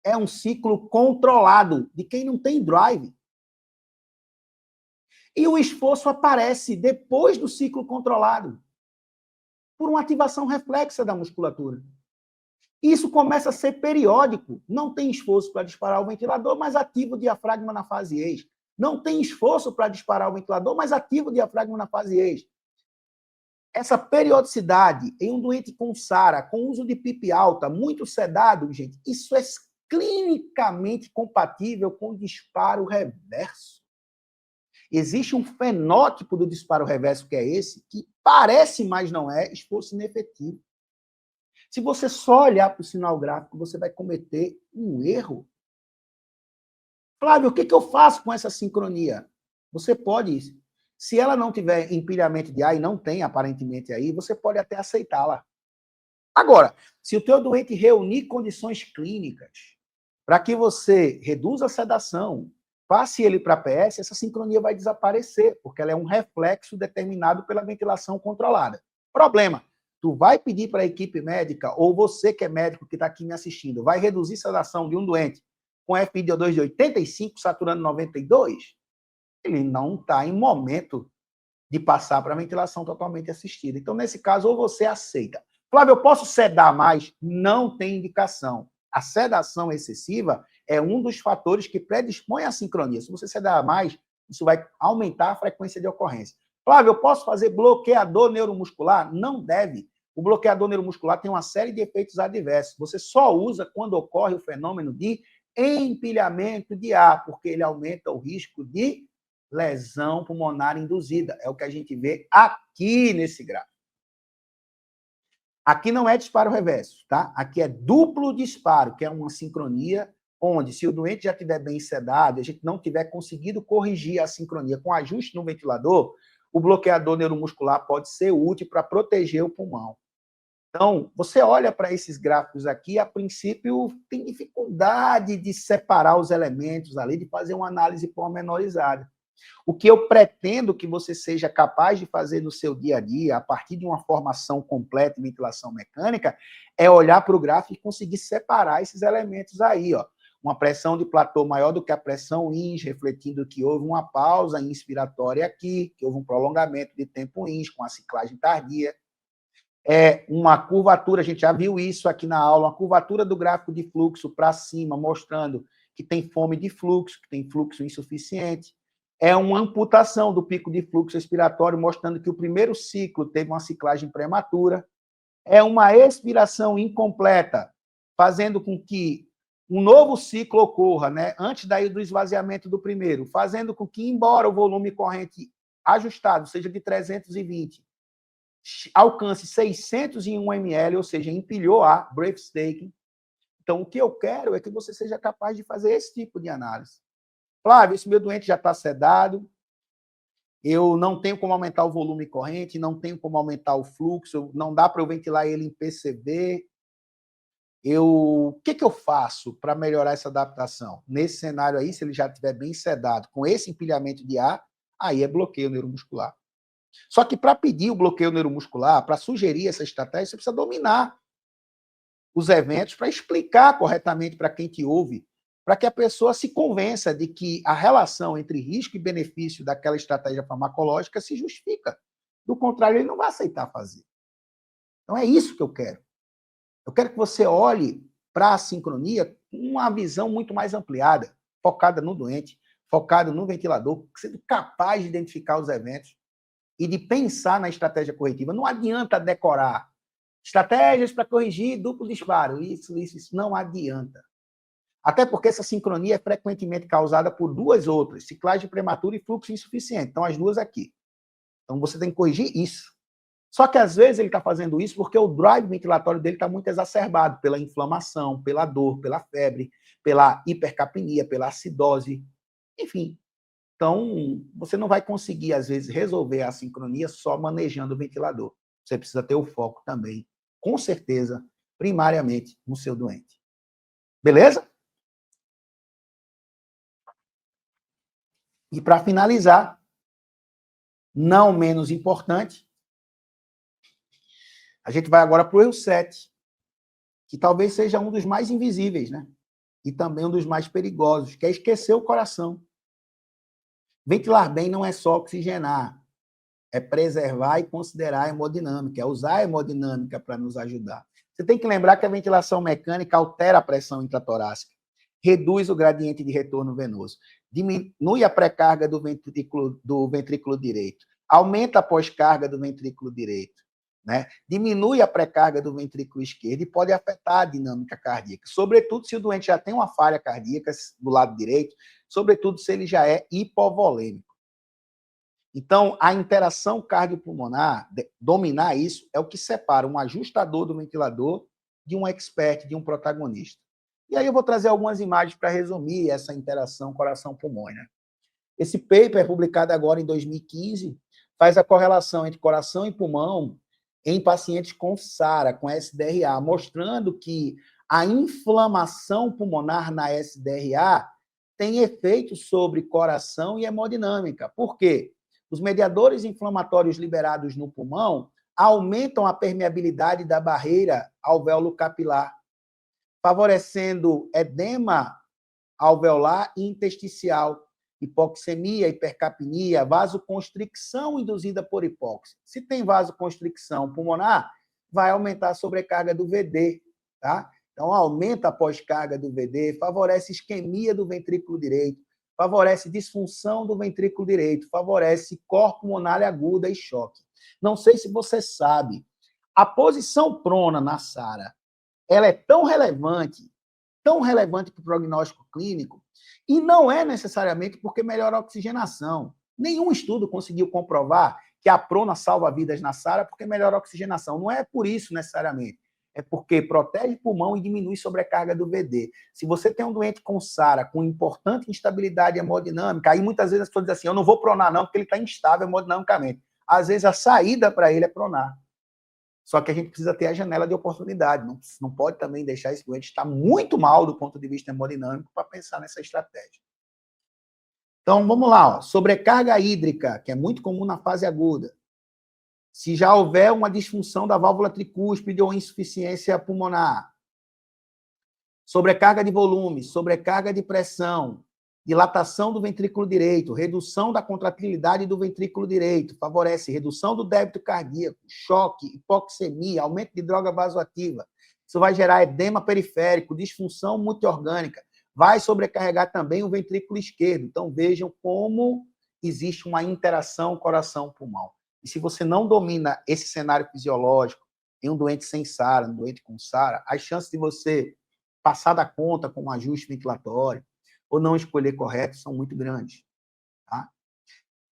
É um ciclo controlado de quem não tem drive. E o esforço aparece depois do ciclo controlado, por uma ativação reflexa da musculatura. Isso começa a ser periódico. Não tem esforço para disparar o ventilador, mas ativa o diafragma na fase ex. Não tem esforço para disparar o ventilador, mas ativa o diafragma na fase ex. Essa periodicidade em um doente com SARA, com uso de PIP alta, muito sedado, gente, isso é clinicamente compatível com o disparo reverso. Existe um fenótipo do disparo reverso, que é esse, que parece, mas não é, esforço inefetivo. Se você só olhar para o sinal gráfico, você vai cometer um erro. Flávio, o que eu faço com essa sincronia? Você pode, se ela não tiver empilhamento de ar, e não tem aparentemente aí, você pode até aceitá-la. Agora, se o teu doente reunir condições clínicas para que você reduza a sedação, passe ele para PS, essa sincronia vai desaparecer, porque ela é um reflexo determinado pela ventilação controlada. Problema, tu vai pedir para a equipe médica, ou você que é médico que está aqui me assistindo, vai reduzir a sedação de um doente com FiO2 de 85, saturando 92? Ele não está em momento de passar para a ventilação totalmente assistida. Então, nesse caso, ou você aceita. Flávio, eu posso sedar mais? Não tem indicação. A sedação excessiva é um dos fatores que predispõe à sincronia. Se você sedar mais, isso vai aumentar a frequência de ocorrência. Flávio, eu posso fazer bloqueador neuromuscular? Não deve. O bloqueador neuromuscular tem uma série de efeitos adversos. Você só usa quando ocorre o fenômeno de empilhamento de ar, porque ele aumenta o risco de lesão pulmonar induzida. É o que a gente vê aqui nesse gráfico. Aqui não é disparo reverso, tá? Aqui é duplo disparo, que é uma sincronia onde, se o doente já estiver bem sedado, a gente não tiver conseguido corrigir a sincronia com ajuste no ventilador, o bloqueador neuromuscular pode ser útil para proteger o pulmão. Então, você olha para esses gráficos aqui, a princípio tem dificuldade de separar os elementos ali, de fazer uma análise pormenorizada. O que eu pretendo que você seja capaz de fazer no seu dia a dia, a partir de uma formação completa em ventilação mecânica, é olhar para o gráfico e conseguir separar esses elementos aí, ó. Uma pressão de platô maior do que a pressão ins, refletindo que houve uma pausa inspiratória aqui, que houve um prolongamento de tempo ins com a ciclagem tardia. Uma curvatura, a gente já viu isso aqui na aula, uma curvatura do gráfico de fluxo para cima, mostrando que tem fome de fluxo, que tem fluxo insuficiente. É uma amputação do pico de fluxo expiratório, mostrando que o primeiro ciclo teve uma ciclagem prematura. É uma expiração incompleta, fazendo com que um novo ciclo ocorra, né, antes do esvaziamento do primeiro, fazendo com que, embora o volume corrente ajustado seja de 320, alcance 601 ml, ou seja, empilhou a breathtaking. Então, o que eu quero é que você seja capaz de fazer esse tipo de análise. Flávio, esse meu doente já está sedado, eu não tenho como aumentar o volume corrente, não tenho como aumentar o fluxo, não dá para eu ventilar ele em PCV. O que eu faço para melhorar essa adaptação? Nesse cenário aí, se ele já estiver bem sedado, com esse empilhamento de ar, aí é bloqueio neuromuscular. Só que para pedir o bloqueio neuromuscular, para sugerir essa estratégia, você precisa dominar os eventos para explicar corretamente para quem te ouve, para que a pessoa se convença de que a relação entre risco e benefício daquela estratégia farmacológica se justifica. Do contrário, ele não vai aceitar fazer. Então, é isso que eu quero. Eu quero que você olhe para a sincronia com uma visão muito mais ampliada, focada no doente, focada no ventilador, sendo capaz de identificar os eventos e de pensar na estratégia corretiva. Não adianta decorar estratégias para corrigir duplo disparo. Isso não adianta. Até porque essa sincronia é frequentemente causada por duas outras, ciclagem prematura e fluxo insuficiente. Então, as duas aqui. Então, você tem que corrigir isso. Só que, às vezes, ele está fazendo isso porque o drive ventilatório dele está muito exacerbado pela inflamação, pela dor, pela febre, pela hipercapnia, pela acidose, enfim. Então, você não vai conseguir, às vezes, resolver a sincronia só manejando o ventilador. Você precisa ter o foco também, com certeza, primariamente, no seu doente. Beleza? E, para finalizar, não menos importante, a gente vai agora para o erro 7, que talvez seja um dos mais invisíveis, né? E também um dos mais perigosos, que é esquecer o coração. Ventilar bem não é só oxigenar, é preservar e considerar a hemodinâmica, é usar a hemodinâmica para nos ajudar. Você tem que lembrar que a ventilação mecânica altera a pressão intratorácica, reduz o gradiente de retorno venoso, diminui a pré-carga do ventrículo direito, aumenta a pós-carga do ventrículo direito, né? Diminui a pré-carga do ventrículo esquerdo e pode afetar a dinâmica cardíaca, sobretudo se o doente já tem uma falha cardíaca do lado direito, sobretudo se ele já é hipovolêmico. Então, a interação cardiopulmonar, dominar isso, é o que separa um ajustador do ventilador de um expert, de um protagonista. E aí eu vou trazer algumas imagens para resumir essa interação coração-pulmão, né? Esse paper, publicado agora em 2015, faz a correlação entre coração e pulmão em pacientes com SARA, com SDRA, mostrando que a inflamação pulmonar na SDRA tem efeito sobre coração e hemodinâmica. Por quê? Os mediadores inflamatórios liberados no pulmão aumentam a permeabilidade da barreira alvéolo capilar, favorecendo edema alveolar e intersticial, hipoxemia, hipercapnia, vasoconstricção induzida por hipóxia. Se tem vasoconstricção pulmonar, vai aumentar a sobrecarga do VD, tá? Então, aumenta a pós-carga do VD, favorece isquemia do ventrículo direito, favorece disfunção do ventrículo direito, favorece cor pulmonar aguda e choque. Não sei se você sabe, a posição prona na SARA, ela é tão relevante para o prognóstico clínico, e não é necessariamente porque melhora a oxigenação. Nenhum estudo conseguiu comprovar que a prona salva vidas na SARA porque melhora a oxigenação. Não é por isso necessariamente. É porque protege o pulmão e diminui a sobrecarga do VD. Se você tem um doente com SARA, com importante instabilidade hemodinâmica, aí muitas vezes as pessoas dizem assim, eu não vou pronar não, porque ele está instável hemodinamicamente. Às vezes a saída para ele é pronar. Só que a gente precisa ter a janela de oportunidade. Não pode também deixar esse doente estar muito mal do ponto de vista hemodinâmico para pensar nessa estratégia. Então, vamos lá, ó. Sobrecarga hídrica, que é muito comum na fase aguda. Se já houver uma disfunção da válvula tricúspide ou insuficiência pulmonar. Sobrecarga de volume, sobrecarga de pressão, dilatação do ventrículo direito, redução da contratilidade do ventrículo direito, favorece redução do débito cardíaco, choque, hipoxemia, aumento de droga vasoativa. Isso vai gerar edema periférico, disfunção multiorgânica, vai sobrecarregar também o ventrículo esquerdo. Então, vejam como existe uma interação coração-pulmão. E se você não domina esse cenário fisiológico em um doente sem SARA, um doente com SARA, as chances de você passar da conta com um ajuste ventilatório ou não escolher correto são muito grandes. Tá?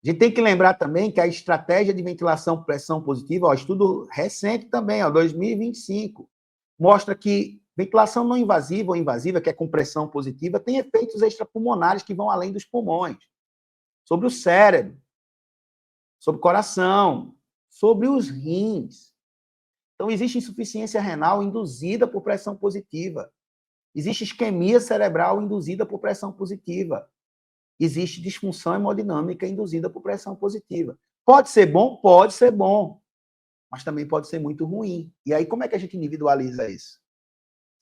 A gente tem que lembrar também que a estratégia de ventilação por pressão positiva, ó, estudo recente também, ó, 2025, mostra que ventilação não invasiva ou invasiva, que é com pressão positiva, tem efeitos extrapulmonares que vão além dos pulmões, sobre o cérebro, sobre o coração, sobre os rins. Então, existe insuficiência renal induzida por pressão positiva. Existe isquemia cerebral induzida por pressão positiva. Existe disfunção hemodinâmica induzida por pressão positiva. Pode ser bom? Pode ser bom. Mas também pode ser muito ruim. E aí, como é que a gente individualiza isso?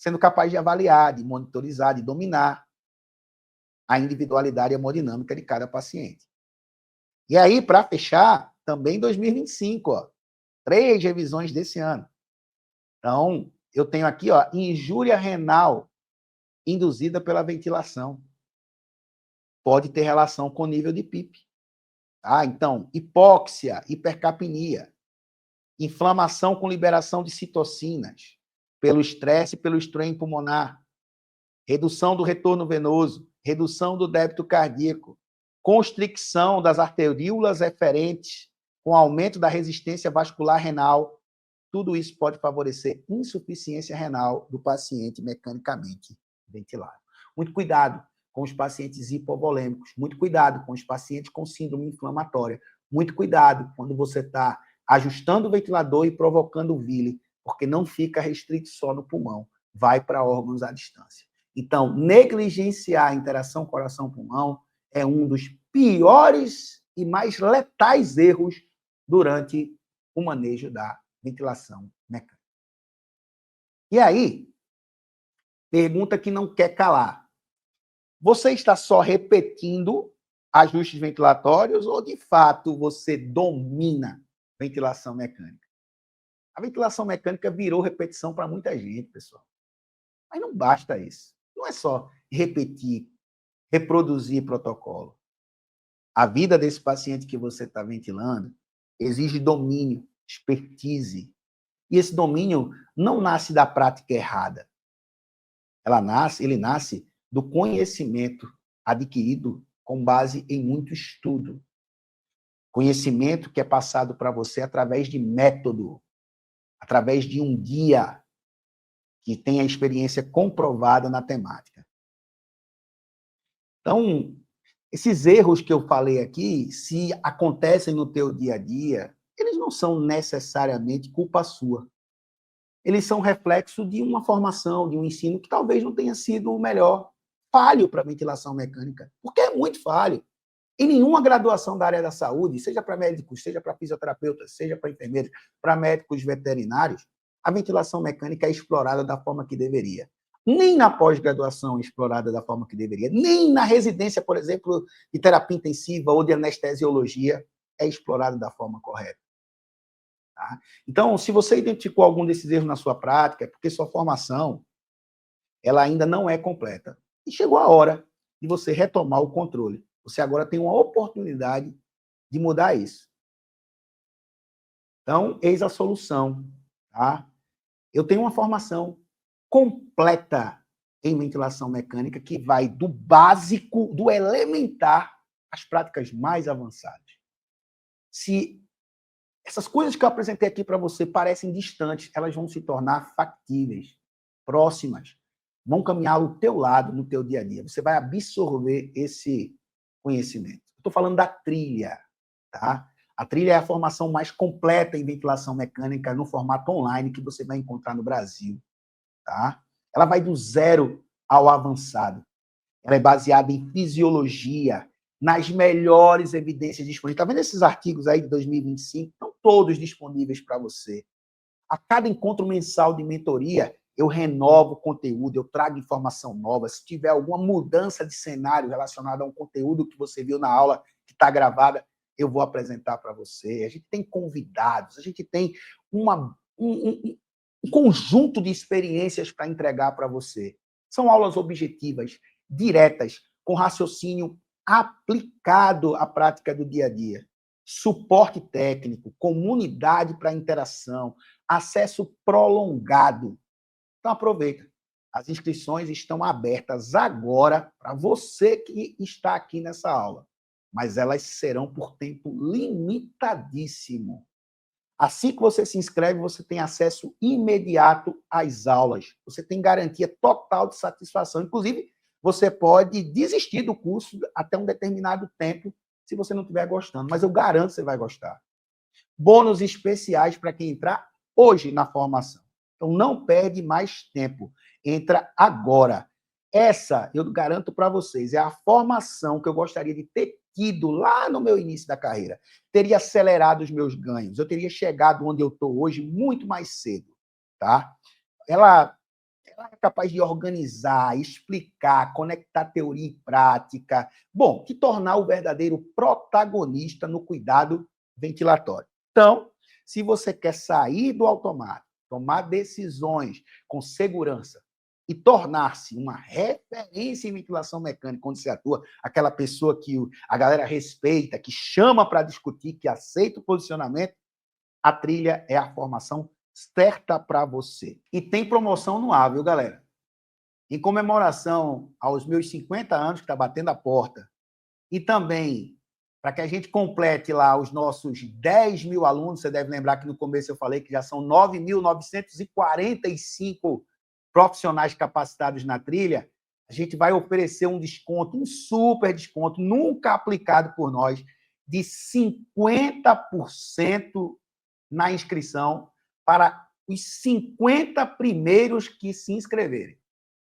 Sendo capaz de avaliar, de monitorizar, de dominar a individualidade hemodinâmica de cada paciente. E aí, para fechar, também 2025, ó, 3 revisões desse ano. Então, eu tenho aqui, ó, injúria renal induzida pela ventilação. Pode ter relação com o nível de PIP. Tá? Então, hipóxia, hipercapnia, inflamação com liberação de citocinas, pelo estresse e pelo estresse pulmonar, redução do retorno venoso, redução do débito cardíaco, constricção das arteríolas eferentes, com aumento da resistência vascular renal. Tudo isso pode favorecer insuficiência renal do paciente mecanicamente ventilado. Muito cuidado com os pacientes hipovolêmicos, muito cuidado com os pacientes com síndrome inflamatória, muito cuidado quando você está ajustando o ventilador e provocando o vile, porque não fica restrito só no pulmão, vai para órgãos à distância. Então, negligenciar a interação coração-pulmão é um dos piores e mais letais erros durante o manejo da ventilação mecânica. E aí, pergunta que não quer calar. Você está só repetindo ajustes ventilatórios ou, de fato, você domina ventilação mecânica? A ventilação mecânica virou repetição para muita gente, pessoal. Mas não basta isso. Não é só repetir, reproduzir protocolo. A vida desse paciente que você está ventilando exige domínio, expertise. E esse domínio não nasce da prática errada. Ele nasce do conhecimento adquirido com base em muito estudo. Conhecimento que é passado para você através de método, através de um guia que tem a experiência comprovada na temática. Então, esses erros que eu falei aqui, se acontecem no teu dia a dia, eles não são necessariamente culpa sua. Eles são reflexo de uma formação, de um ensino que talvez não tenha sido o melhor, falho para a ventilação mecânica, porque é muito falho. Em nenhuma graduação da área da saúde, seja para médicos, seja para fisioterapeutas, seja para enfermeiros, para médicos veterinários, a ventilação mecânica é explorada da forma que deveria. Nem na pós-graduação é explorada da forma que deveria, nem na residência, por exemplo, de terapia intensiva ou de anestesiologia é explorada da forma correta. Tá? Então, se você identificou algum desses erros na sua prática, é porque sua formação ela ainda não é completa. E chegou a hora de você retomar o controle. Você agora tem uma oportunidade de mudar isso. Então, eis a solução. Tá? Eu tenho uma formação completa em ventilação mecânica que vai do básico, do elementar, às práticas mais avançadas. Se essas coisas que eu apresentei aqui para você parecem distantes, elas vão se tornar factíveis, próximas, vão caminhar ao teu lado, no teu dia a dia. Você vai absorver esse conhecimento. Estou falando da trilha, tá? A trilha é a formação mais completa em ventilação mecânica no formato online que você vai encontrar no Brasil, tá? Ela vai do zero ao avançado. Ela é baseada em fisiologia, nas melhores evidências disponíveis. Está vendo esses artigos aí de 2025? Estão todos disponíveis para você. A cada encontro mensal de mentoria, eu renovo o conteúdo, eu trago informação nova. Se tiver alguma mudança de cenário relacionada a um conteúdo que você viu na aula que está gravada, eu vou apresentar para você. A gente tem convidados, a gente tem um conjunto de experiências para entregar para você. São aulas objetivas, diretas, com raciocínio aplicado à prática do dia a dia. Suporte técnico, comunidade para interação, acesso prolongado. Então, aproveita. As inscrições estão abertas agora para você que está aqui nessa aula, mas elas serão por tempo limitadíssimo. Assim que você se inscreve, você tem acesso imediato às aulas. Você tem garantia total de satisfação. Inclusive, você pode desistir do curso até um determinado tempo, se você não estiver gostando. Mas eu garanto que você vai gostar. Bônus especiais para quem entrar hoje na formação. Então, não perde mais tempo. Entra agora. Essa, eu garanto para vocês, é a formação que eu gostaria de ter tido lá no meu início da carreira. Teria acelerado os meus ganhos. Eu teria chegado onde eu estou hoje muito mais cedo. Tá? Ela é capaz de organizar, explicar, conectar teoria e prática. Bom, te tornar o verdadeiro protagonista no cuidado ventilatório. Então, se você quer sair do automático, tomar decisões com segurança e tornar-se uma referência em ventilação mecânica onde você atua, aquela pessoa que a galera respeita, que chama para discutir, que aceita o posicionamento, a trilha é a formação certa para você. E tem promoção no ar, viu, galera? Em comemoração aos meus 50 anos, que está batendo a porta, e também para que a gente complete lá os nossos 10 mil alunos, você deve lembrar que no começo eu falei que já são 9.945 profissionais capacitados na trilha, a gente vai oferecer um desconto, um super desconto, nunca aplicado por nós, de 50% na inscrição para os 50 primeiros que se inscreverem.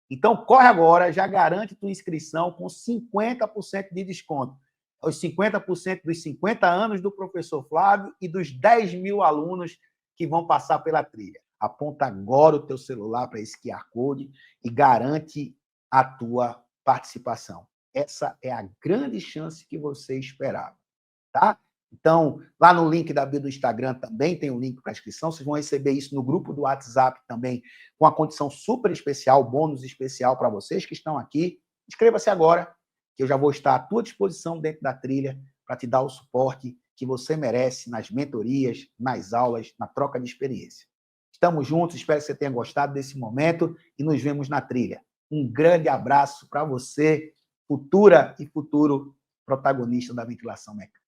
Então, corre agora, já garante tua inscrição com 50% de desconto. Os 50% dos 50 anos do professor Flávio e dos 10 mil alunos que vão passar pela trilha. Aponta agora o teu celular para esse QR Code e garante a tua participação. Essa é a grande chance que você esperava, tá? Então, lá no link da bio do Instagram também tem um link para inscrição. Vocês vão receber isso no grupo do WhatsApp também, com a condição super especial, bônus especial para vocês que estão aqui. Inscreva-se agora, que eu já vou estar à tua disposição dentro da trilha para te dar o suporte que você merece nas mentorias, nas aulas, na troca de experiência. Estamos juntos, espero que você tenha gostado desse momento e nos vemos na trilha. Um grande abraço para você, futura e futuro protagonista da ventilação mecânica.